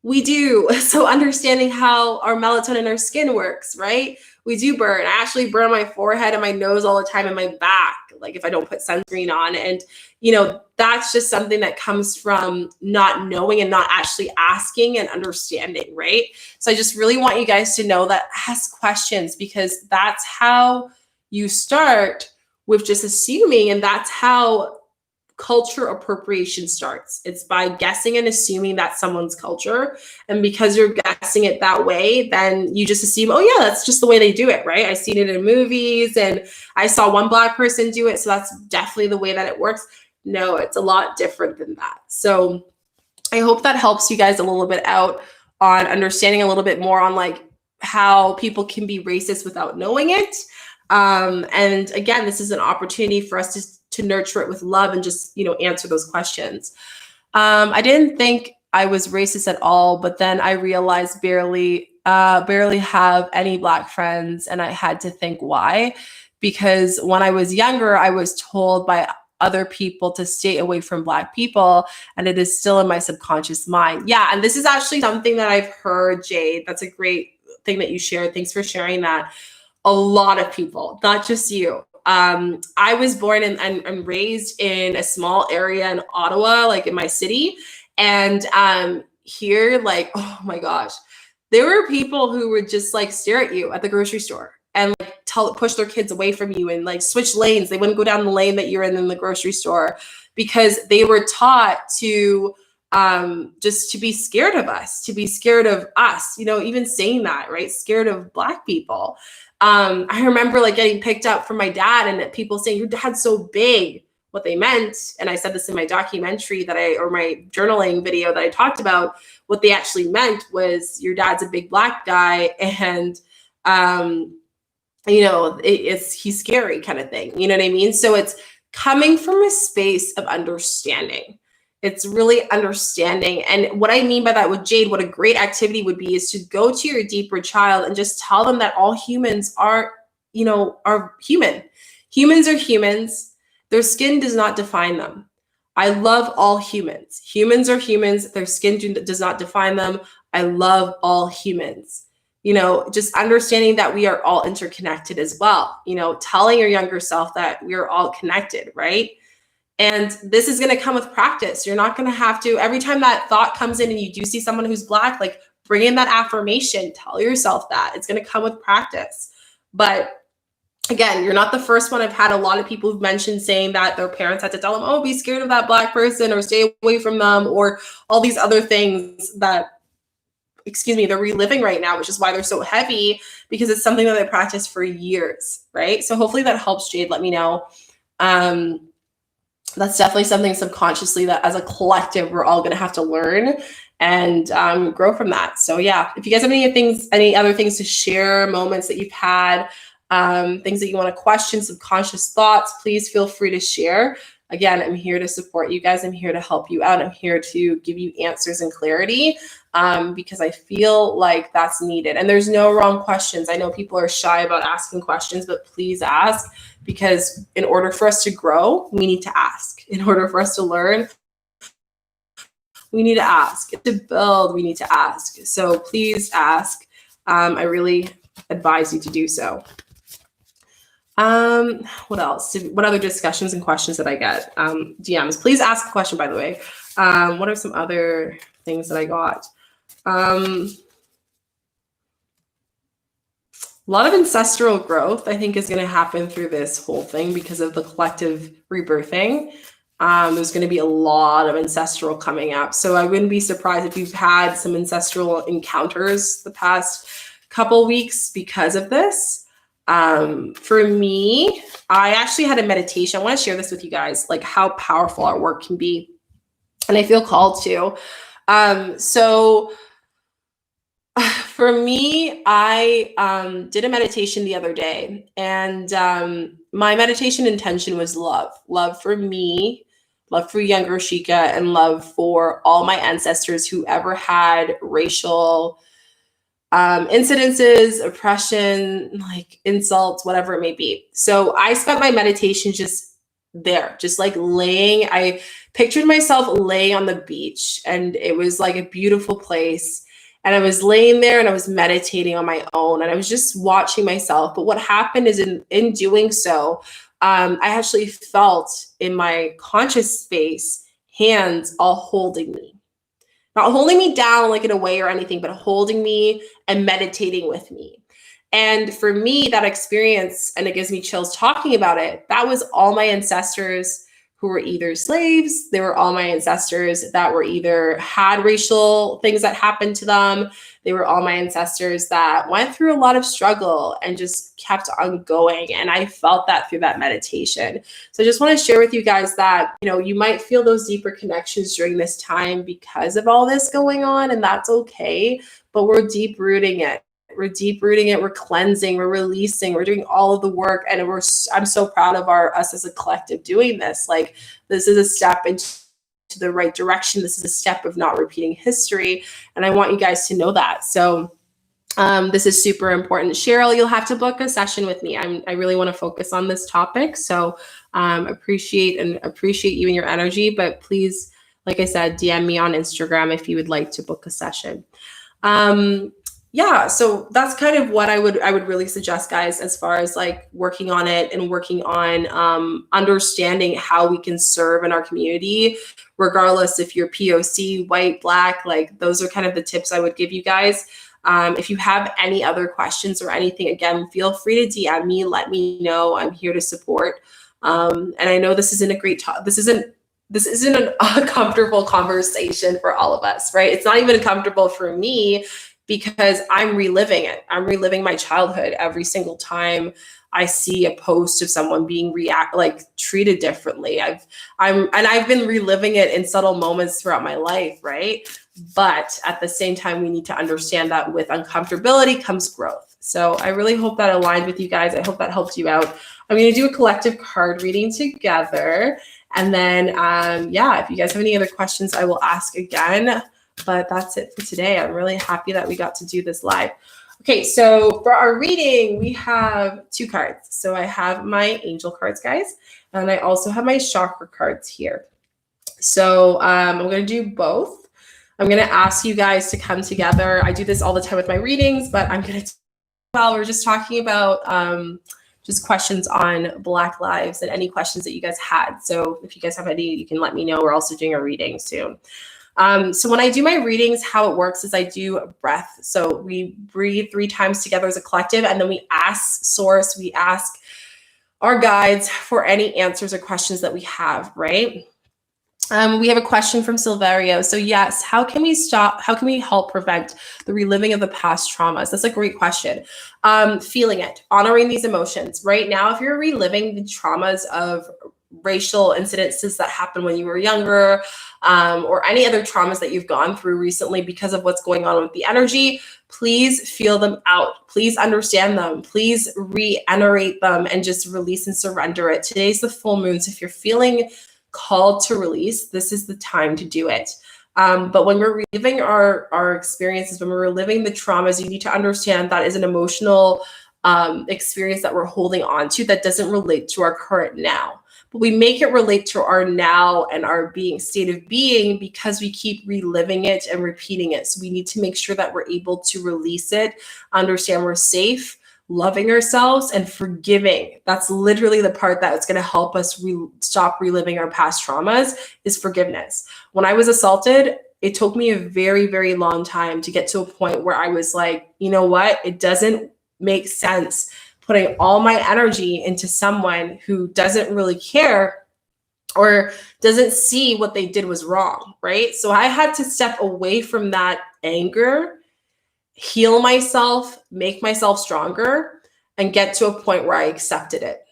We do. So understanding how our melatonin in our skin works, right? We do burn. I actually burn my forehead and my nose all the time and my back, like if I don't put sunscreen on. And, that's just something that comes from not knowing and not actually asking and understanding, right? So I just really want you guys to know that ask questions, because that's how you start with just assuming, and that's how culture appropriation starts. It's by guessing and assuming that's someone's culture. And because you're guessing it that way, then you just assume, oh yeah, that's just the way they do it, right? I've seen it in movies and I saw one Black person do it, so that's definitely the way that it works. No, it's a lot different than that. So I hope that helps you guys a little bit out on understanding a little bit more on like how people can be racist without knowing it. And again, this is an opportunity for us to nurture it with love and just, answer those questions. I didn't think I was racist at all, but then I realized barely have any Black friends, and I had to think why. Because when I was younger, I was told by other people to stay away from Black people, and it is still in my subconscious mind. Yeah, and this is actually something that I've heard, Jade. That's a great thing that you shared. Thanks for sharing that. A lot of people, not just you. I was born and raised in a small area in Ottawa, like in my city. And here, like, oh my gosh, there were people who would just like stare at you at the grocery store and like push their kids away from you and like switch lanes. They wouldn't go down the lane that you're in the grocery store because they were taught to just to be scared of us, to be scared of us, even saying that, right? Scared of Black people. I remember like getting picked up from my dad and people saying, your dad's so big. What they meant, and I said this in my documentary or my journaling video that I talked about, what they actually meant was your dad's a big Black guy and, he's scary kind of thing. You know what I mean? So it's coming from a space of understanding. It's really understanding. And what I mean by that with Jade, what a great activity would be is to go to your deeper child and just tell them that all humans are human. Humans are humans. Their skin does not define them. I love all humans. Humans are humans. Their skin does not define them. I love all humans. Just understanding that we are all interconnected as well. Telling your younger self that we are all connected, right? And this is going to come with practice. You're not going to have to, every time that thought comes in and you do see someone who's Black, like bring in that affirmation, tell yourself that. It's going to come with practice. But again, you're not the first one. I've had a lot of people who've mentioned saying that their parents had to tell them, oh, be scared of that Black person or stay away from them or all these other things that, they're reliving right now, which is why they're so heavy, because it's something that they practiced for years, right? So hopefully that helps, Jade. Let me know. That's definitely something subconsciously that as a collective, we're all going to have to learn and grow from that. So yeah, if you guys have any other things to share, moments that you've had, things that you want to question, subconscious thoughts, please feel free to share. Again, I'm here to support you guys. I'm here to help you out. I'm here to give you answers and clarity because I feel like that's needed. And there's no wrong questions. I know people are shy about asking questions, but please ask, because in order for us to grow, we need to ask. In order for us to learn, we need to ask. To build, we need to ask. So please ask. I really advise you to do so. What else? What other discussions and questions did I get? DMs. Please ask a question, by the way. What are some other things that I got? A lot of ancestral growth, I think, is going to happen through this whole thing because of the collective rebirthing. There's going to be a lot of ancestral coming up. So I wouldn't be surprised if you've had some ancestral encounters the past couple weeks because of this. For me, I actually had a meditation. I want to share this with you guys, like how powerful our work can be. And I feel called to. So for me, I did a meditation the other day, and my meditation intention was love for me, love for younger Shika, and love for all my ancestors who ever had racial incidences, oppression, like insults, whatever it may be. So I spent my meditation just there, just like laying. I pictured myself laying on the beach, and it was like a beautiful place. And I was laying there and I was meditating on my own, and I was just watching myself. But what happened is in doing so, I actually felt in my conscious space hands all holding me. Not holding me down like in a way or anything, but holding me and meditating with me. And for me, that experience, and it gives me chills talking about it, that was all my ancestors who were either slaves. They were all my ancestors that were either had racial things that happened to them. They were all my ancestors that went through a lot of struggle and just kept on going. And I felt that through that meditation. So I just want to share with you guys that, you know, you might feel those deeper connections during this time because of all this going on, and that's okay. But we're deep rooting it. We're deep rooting it. We're cleansing. We're releasing. We're doing all of the work, and I'm so proud of us as a collective doing this. Like, this is a step into the right direction. This is a step of not repeating history, and I want you guys to know that. So this is super important. Cheryl, you'll have to book a session with me. I really want to focus on this topic. So appreciate you and your energy. But please, like I said, DM me on Instagram if you would like to book a session. Yeah, so that's kind of what I would really suggest, guys, as far as like working on it and working on understanding how we can serve in our community, regardless if you're POC, white, black. Like, those are kind of the tips I would give you guys. If you have any other questions or anything, again, feel free to DM me. Let me know. I'm here to support. And I know this isn't a great talk. This isn't a comfortable conversation for all of us, right? It's not even comfortable for me, because I'm reliving it. I'm reliving my childhood every single time I see a post of someone being treated differently. I've been reliving it in subtle moments throughout my life, right? But at the same time, we need to understand that with uncomfortability comes growth. So I really hope that aligned with you guys. I hope that helped you out. I'm going to do a collective card reading together. And then, if you guys have any other questions, I will ask again. But that's it for today. I'm really happy that we got to do this live. Okay, so for our reading, we have 2 cards. So I have my angel cards, guys, and I also have my chakra cards here. So I'm going to do both. I'm going to ask you guys to come together. I do this all the time with my readings, but I'm going to, we're just talking about just questions on Black lives and any questions that you guys had. So if you guys have any, you can let me know. We're also doing a reading soon. So when I do my readings, how it works is I do a breath. So we breathe 3 times together as a collective, and then we ask source, we ask our guides for any answers or questions that we have, right? We have a question from Silverio. So yes, how can we help prevent the reliving of the past traumas? That's a great question. Feeling it, honoring these emotions. Right now, if you're reliving the traumas of racial incidences that happened when you were younger, or any other traumas that you've gone through recently because of what's going on with the energy, please feel them out. Please understand them. Please reiterate them and just release and surrender it. Today's the full moon. So if you're feeling called to release, this is the time to do it. But when we're reliving our experiences, when we're reliving the traumas, you need to understand that is an emotional experience that we're holding on to that doesn't relate to our current now. But we make it relate to our now and our state of being because we keep reliving it and repeating it. So we need to make sure that we're able to release it, understand we're safe, loving ourselves, and forgiving. That's literally the part that's going to help us stop reliving our past traumas, is forgiveness. When I was assaulted, it took me a very, very long time to get to a point where I was like, you know what? It doesn't make sense putting all my energy into someone who doesn't really care or doesn't see what they did was wrong, right? So I had to step away from that anger, heal myself, make myself stronger, and get to a point where I accepted it.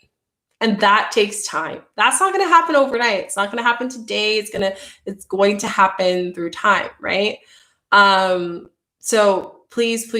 And that takes time. That's not going to happen overnight. It's not going to happen today. It's going to happen through time, right? So please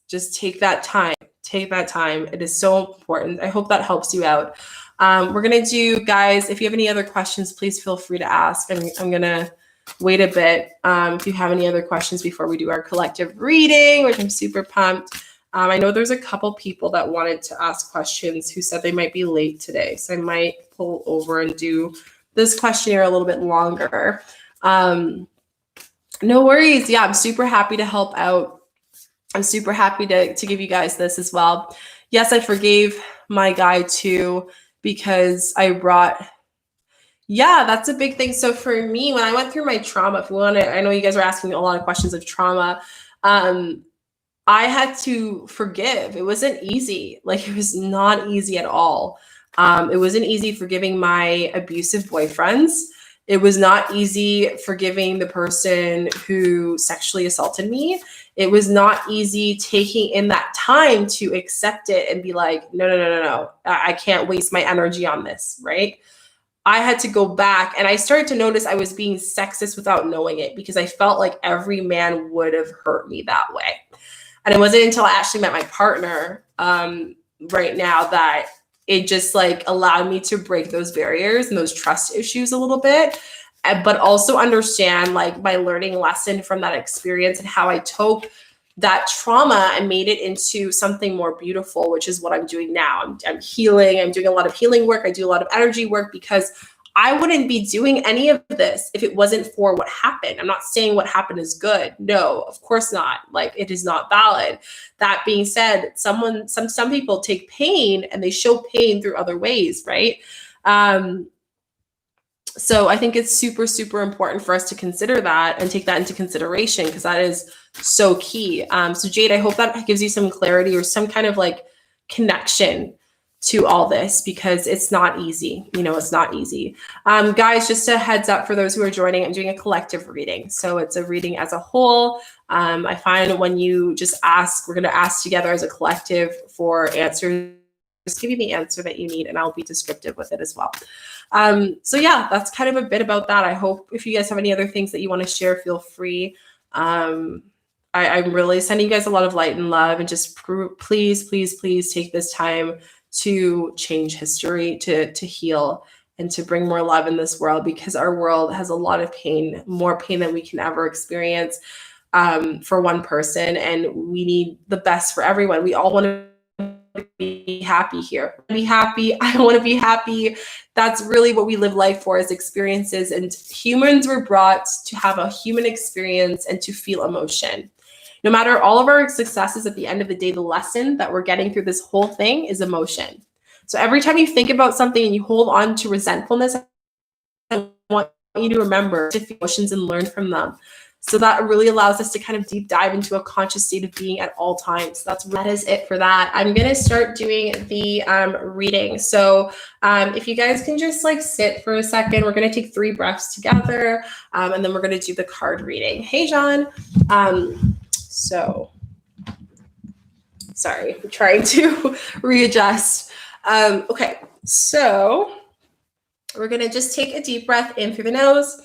just take that time. Take that time. It is so important. I hope that helps you out. We're going to do, guys, if you have any other questions, please feel free to ask. I'm going to wait a bit if you have any other questions before we do our collective reading, which I'm super pumped. I know there's a couple people that wanted to ask questions who said they might be late today. So I might pull over and do this questionnaire a little bit longer. No worries. Yeah, I'm super happy to help out. I'm super happy to give you guys this as well. Yes, I forgave my guy too, because I brought, yeah, that's a big thing. So for me, when I went through my trauma, if we want to, I know you guys are asking a lot of questions of trauma. I had to forgive. It wasn't easy. Like, it was not easy at all. It wasn't easy forgiving my abusive boyfriends. It was not easy forgiving the person who sexually assaulted me. It was not easy taking in that time to accept it and be like, no. I can't waste my energy on this, right? I had to go back, and I started to notice I was being sexist without knowing it, because I felt like every man would have hurt me that way. And it wasn't until I actually met my partner right now that it just like allowed me to break those barriers and those trust issues a little bit, but also understand like my learning lesson from that experience and how I took that trauma and made it into something more beautiful, which is what I'm doing now. I'm healing. I'm doing a lot of healing work. I do a lot of energy work, because I wouldn't be doing any of this if it wasn't for what happened. I'm not saying what happened is good. No, of course not. Like, it is not valid. That being said, some people take pain and they show pain through other ways, right? So I think it's super, super important for us to consider that and take that into consideration, because that is so key. So Jade, I hope that gives you some clarity or some kind of like connection to all this, because it's not easy. It's not easy. Guys, just a heads up for those who are joining, I'm doing a collective reading. So it's a reading as a whole. I find when you just ask, we're going to ask together as a collective for answers. Just give me the answer that you need, and I'll be descriptive with it as well. So yeah, that's kind of a bit about that. I hope if you guys have any other things that you want to share, feel free. I'm really sending you guys a lot of light and love, and just please take this time to change history, to heal, and to bring more love in this world, because our world has a lot of pain, more pain than we can ever experience for one person. And we need the best for everyone. We all want to be happy here. Be happy. I want to be happy. That's really what we live life for, is experiences. And humans were brought to have a human experience and to feel emotion. No matter all of our successes, at the end of the day, the lesson that we're getting through this whole thing is emotion. So every time you think about something and you hold on to resentfulness, I want you to remember to feel emotions and learn from them. So that really allows us to kind of deep dive into a conscious state of being at all times. That is it for that. I'm going to start doing the reading. So if you guys can just like sit for a second, we're going to take 3 breaths together, and then we're going to do the card reading. Hey, John. So sorry, I'm trying to readjust. Okay, so we're going to just take a deep breath in through the nose,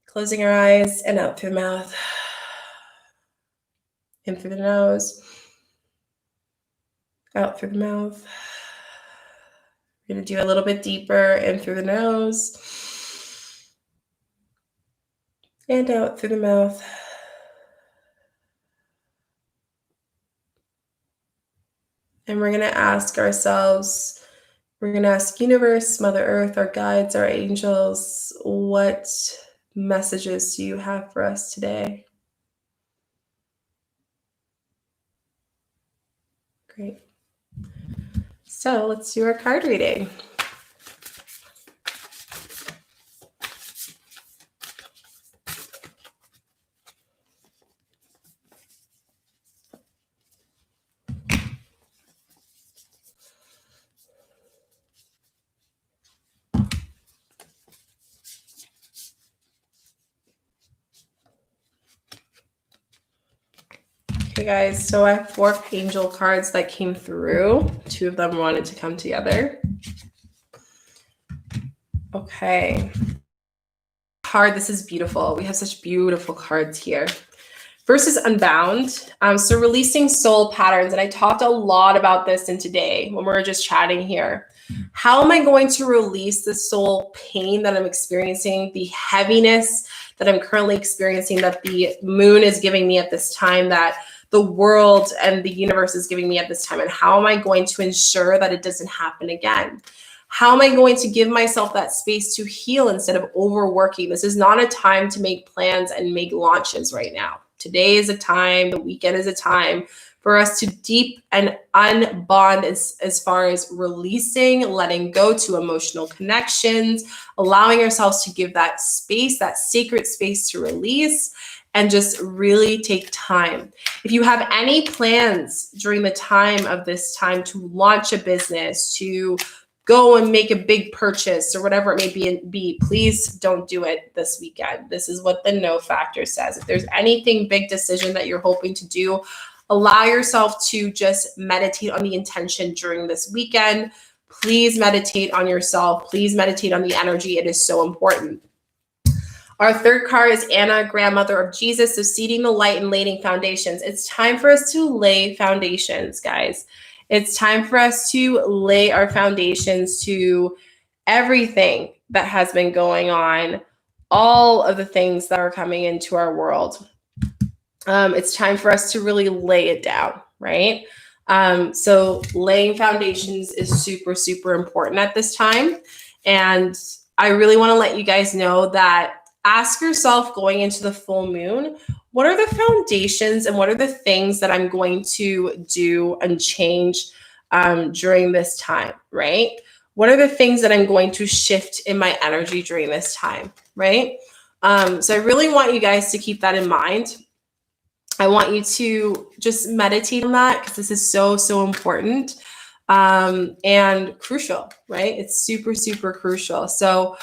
closing our eyes, and out through the mouth. In through the nose, out through the mouth. We're going to do a little bit deeper, in through the nose, and out through the mouth. And we're going to ask ourselves, we're going to ask universe, Mother Earth, our guides, our angels, what messages do you have for us today? Great. So let's do our card reading. guys, so I have 4 angel cards that came through. 2 of them wanted to come together. Okay. Card, this is beautiful. We have such beautiful cards here. First is Unbound. So releasing soul patterns. And I talked a lot about this in today when we were just chatting here. How am I going to release the soul pain that I'm experiencing, the heaviness that I'm currently experiencing, that the moon is giving me at this time, that the world and the universe is giving me at this time? And how am I going to ensure that it doesn't happen again? How am I going to give myself that space to heal instead of overworking? This is not a time to make plans and make launches right now. Today is a time, the weekend is a time for us to deep and unbond as far as releasing, letting go to emotional connections, allowing ourselves to give that space, that sacred space to release, and just really take time. If you have any plans during the time of this time to launch a business, to go and make a big purchase or whatever it may be, please don't do it this weekend. This is what the no factor says. If there's anything big decision that you're hoping to do, allow yourself to just meditate on the intention during this weekend. Please meditate on yourself. Please meditate on the energy. It is so important. Our third card is Anna, grandmother of Jesus. So seeding the light and laying foundations. It's time for us to lay foundations, guys. It's time for us to lay our foundations to everything that has been going on, all of the things that are coming into our world. It's time for us to really lay it down, right? So laying foundations is super, super important at this time. And I really want to let you guys know that ask yourself going into the full moon, what are the foundations and what are the things that I'm going to do and change during this time, right? What are the things that I'm going to shift in my energy during this time, right? So I really want you guys to keep that in mind. I want you to just meditate on that because this is so, so important and crucial, right? It's super, super crucial. So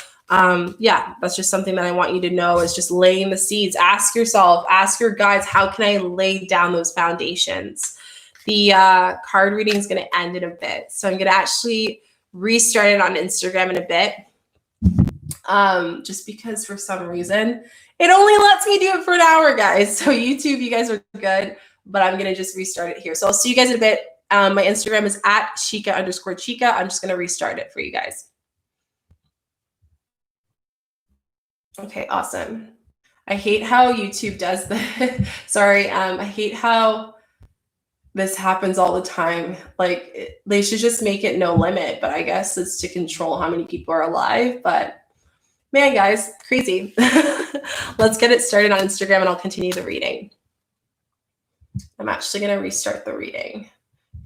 yeah, that's just something that I want you to know is just laying the seeds. Ask yourself, ask your guides, how can I lay down those foundations? The card reading is going to end in a bit. So I'm going to actually restart it on Instagram in a bit. Just because for some reason, it only lets me do it for an hour, guys. So YouTube, you guys are good, but I'm going to just restart it here. So I'll see you guys in a bit. My Instagram is at Shika_Chica. I'm just going to restart it for you guys. Okay, awesome. I hate how YouTube does that. Sorry, I hate how this happens all the time. Like, they should just make it no limit, but I guess it's to control how many people are alive. But man, guys, crazy. Let's get it started on Instagram and I'll continue the reading. I'm actually going to restart the reading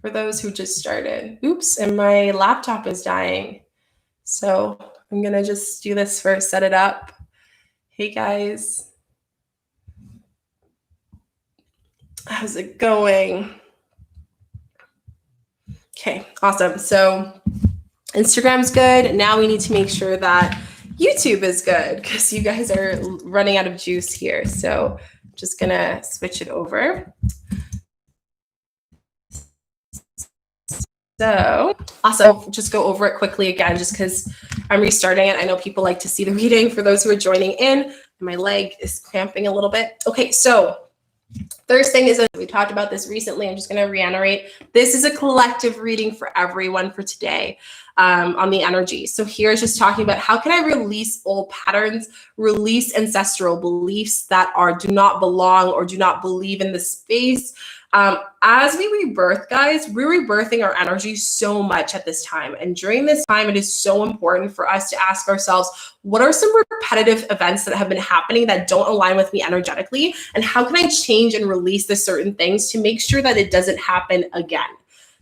for those who just started. Oops, and my laptop is dying. So I'm going to just do this first, set it up. Hey guys, how's it going? Okay, awesome. So Instagram's good. Now we need to make sure that YouTube is good because you guys are running out of juice here. So I'm just gonna switch it over. So awesome. Just go over it quickly again, just because I'm restarting it. I know people like to see the reading for those who are joining in. My leg is cramping a little bit. Okay, so first thing is, we talked about this recently. I'm just going to reiterate. This is a collective reading for everyone for today on the energy. So here's just talking about how can I release old patterns, release ancestral beliefs that do not belong or do not believe in the space. As we rebirth, guys, we're rebirthing our energy so much at this time. And during this time, it is so important for us to ask ourselves, what are some repetitive events that have been happening that don't align with me energetically? And how can I change and release the certain things to make sure that it doesn't happen again?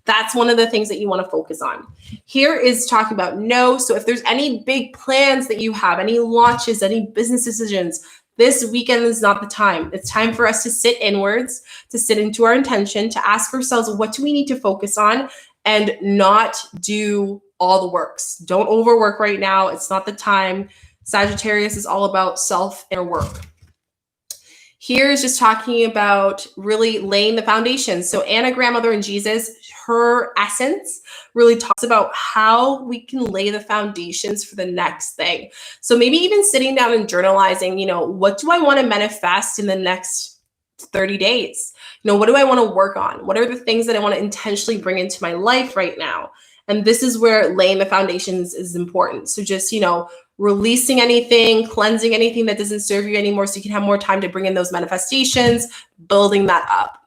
That's one of the things that you want to focus on. Here is talking about no. So if there's any big plans that you have, any launches, any business decisions, this weekend is not the time. It's time for us to sit inwards, to sit into our intention, to ask ourselves, what do we need to focus on and not do all the works. Don't overwork right now. It's not the time. Sagittarius is all about self-inner work. Here is just talking about really laying the foundation. So Anna, Grandmother and Jesus, her essence really talks about how we can lay the foundations for the next thing. So maybe even sitting down and journalizing, what do I want to manifest in the next 30 days? What do I want to work on? What are the things that I want to intentionally bring into my life right now? And this is where laying the foundations is important. So just, releasing anything, cleansing anything that doesn't serve you anymore so you can have more time to bring in those manifestations, building that up.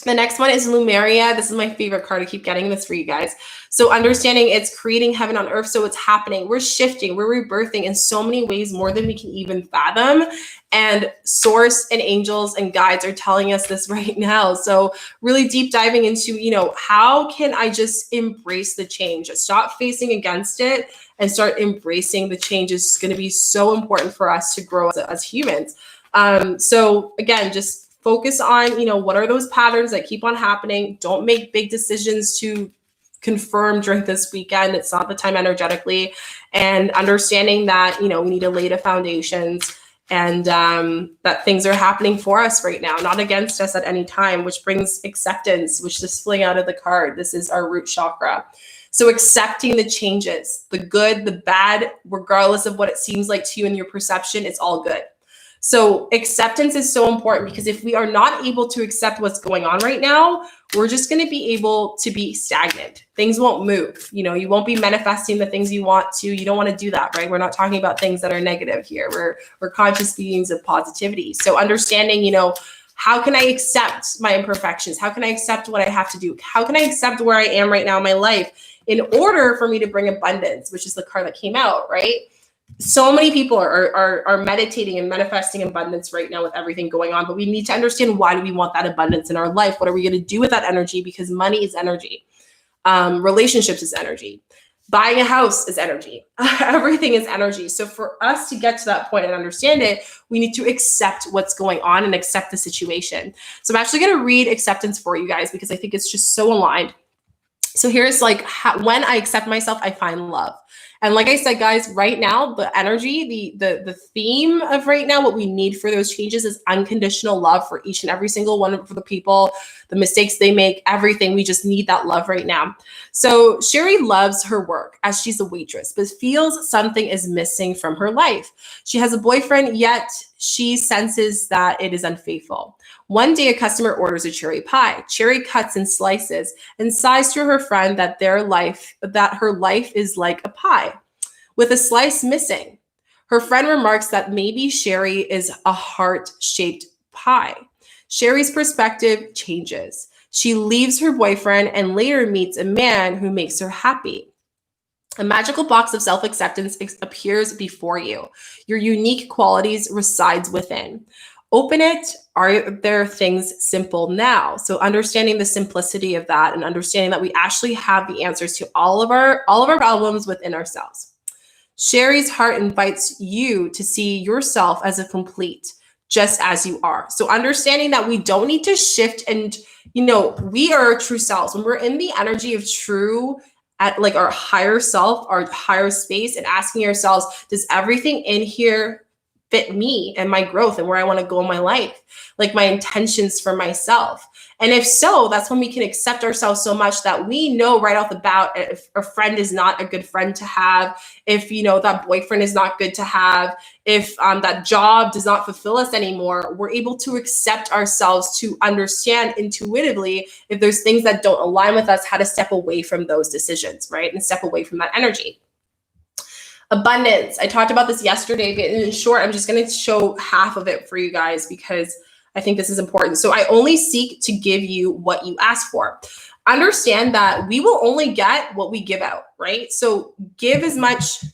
The next one is Lumeria. This is my favorite card. I keep getting this for you guys. So understanding it's creating heaven on earth. So it's happening. We're shifting. We're rebirthing in so many ways, more than we can even fathom. And source and angels and guides are telling us this right now. So really deep diving into, how can I just embrace the change? Stop facing against it and start embracing the change is going to be so important for us to grow as humans. So again, just focus on, what are those patterns that keep on happening? Don't make big decisions to confirm during this weekend. It's not the time energetically. And understanding that, we need to lay the foundations and that things are happening for us right now, not against us at any time, which brings acceptance, which is spilling out of the card. This is our root chakra. So accepting the changes, the good, the bad, regardless of what it seems like to you in your perception, it's all good. So acceptance is so important because if we are not able to accept what's going on right now, we're just going to be able to be stagnant. Things won't move. You won't be manifesting the things you want to. You don't want to do that, right? We're not talking about things that are negative here. We're conscious beings of positivity. So understanding, how can I accept my imperfections? How can I accept what I have to do? How can I accept where I am right now in my life in order for me to bring abundance, which is the card that came out, right? So many people are meditating and manifesting abundance right now with everything going on, but we need to understand, why do we want that abundance in our life? What are we going to do with that energy? Because money is energy. Relationships is energy. Buying a house is energy. Everything is energy. So for us to get to that point and understand it, we need to accept what's going on and accept the situation. So I'm actually going to read acceptance for you guys because I think it's just so aligned. So here's when I accept myself, I find love. And like I said, guys, right now, the energy, the theme of right now, what we need for those changes is unconditional love for each and every single one, for the people, the mistakes they make, everything. We just need that love right now. So Sherry loves her work as she's a waitress, but feels something is missing from her life. She has a boyfriend, yet she senses that it is unfaithful. One day, a customer orders a cherry pie. Cherry cuts and slices and sighs to her friend that her life is like a pie with a slice missing. Her friend remarks that maybe Sherry is a heart-shaped pie. Sherry's perspective changes. She leaves her boyfriend and later meets a man who makes her happy. A magical box of self-acceptance appears before you. Your unique qualities resides within. Open it. Are there things simple now? So understanding the simplicity of that and understanding that we actually have the answers to all of our problems within ourselves. Sherry's heart invites you to see yourself as a complete, just as you are. So understanding that we don't need to shift and, we are our true selves. When we're in the energy of true, at like our higher self, our higher space, and asking ourselves, does everything in here fit me and my growth and where I want to go in my life, like my intentions for myself? And if so, that's when we can accept ourselves so much that we know right off the bat if a friend is not a good friend to have, if that boyfriend is not good to have, if that job does not fulfill us anymore, we're able to accept ourselves, to understand intuitively if there's things that don't align with us, how to step away from those decisions, right? And step away from that energy. Abundance. I talked about this yesterday, but in short, I'm just going to show half of it for you guys because I think this is important. So I only seek to give you what you ask for. Understand that we will only get what we give out, right? So give as much.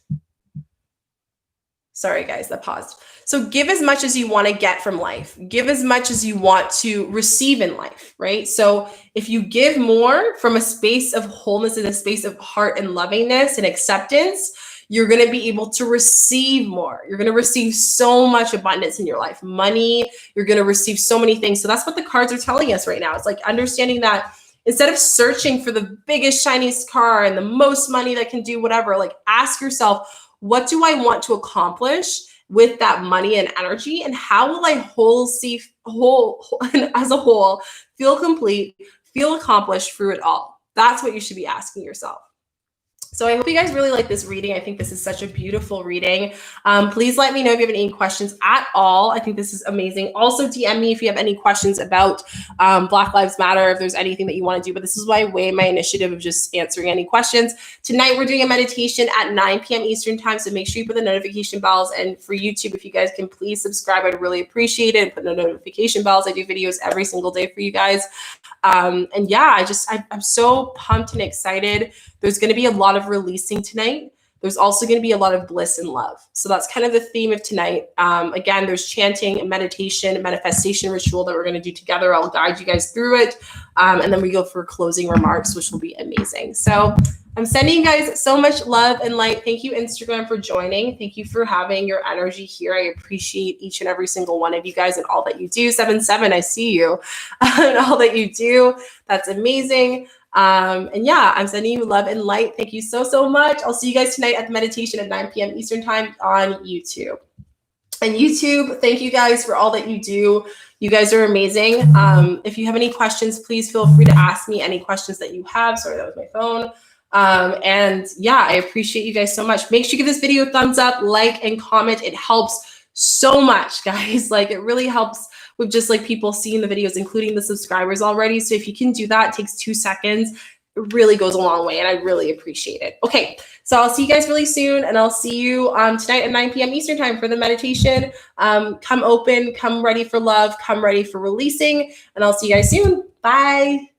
Sorry, guys, that paused. So give as much as you want to get from life. Give as much as you want to receive in life, right? So if you give more from a space of wholeness and a space of heart and lovingness and acceptance, you're going to be able to receive more. You're going to receive so much abundance in your life. Money, you're going to receive so many things. So that's what the cards are telling us right now. It's like understanding that instead of searching for the biggest, shiniest car and the most money that can do whatever, like ask yourself, what do I want to accomplish? with that money and energy? And how will I as a whole feel complete, feel accomplished through it all? That's what you should be asking yourself. So I hope you guys really like this reading. I think this is such a beautiful reading. Please let me know if you have any questions at all. I think this is amazing. Also, DM me if you have any questions about Black Lives Matter, if there's anything that you want to do. But this is my initiative of just answering any questions. Tonight, we're doing a meditation at 9 p.m. Eastern time. So make sure you put the notification bells. And for YouTube, if you guys can please subscribe, I'd really appreciate it. And put the notification bells. I do videos every single day for you guys. And yeah, I'm so pumped and excited. There's going to be a lot of releasing tonight. There's also going to be a lot of bliss and love. So that's kind of the theme of tonight. Again, there's chanting and meditation, manifestation ritual that we're going to do together. I'll guide you guys through it. And then we go for closing remarks, which will be amazing. So I'm sending you guys so much love and light. Thank you, Instagram, for joining. Thank you for having your energy here. I appreciate each and every single one of you guys and all that you do. 77, I see you. And all that you do. That's amazing. And yeah, I'm sending you love and light. Thank you so, so much. I'll see you guys tonight at the meditation at 9 p.m. Eastern time on YouTube. And YouTube, thank you guys for all that you do. You guys are amazing. If you have any questions, please feel free to ask me any questions that you have. Sorry, that was my phone. And yeah, I appreciate you guys so much. Make sure you give this video a thumbs up, like, and comment. It helps so much, guys. Like, it really helps with just like people seeing the videos, including the subscribers already. So if you can do that, it takes 2 seconds. It really goes a long way, and I really appreciate it. Okay, so I'll see you guys really soon, and I'll see you tonight at 9 p.m. Eastern time for the meditation. Come open, come ready for love, come ready for releasing, and I'll see you guys soon. Bye.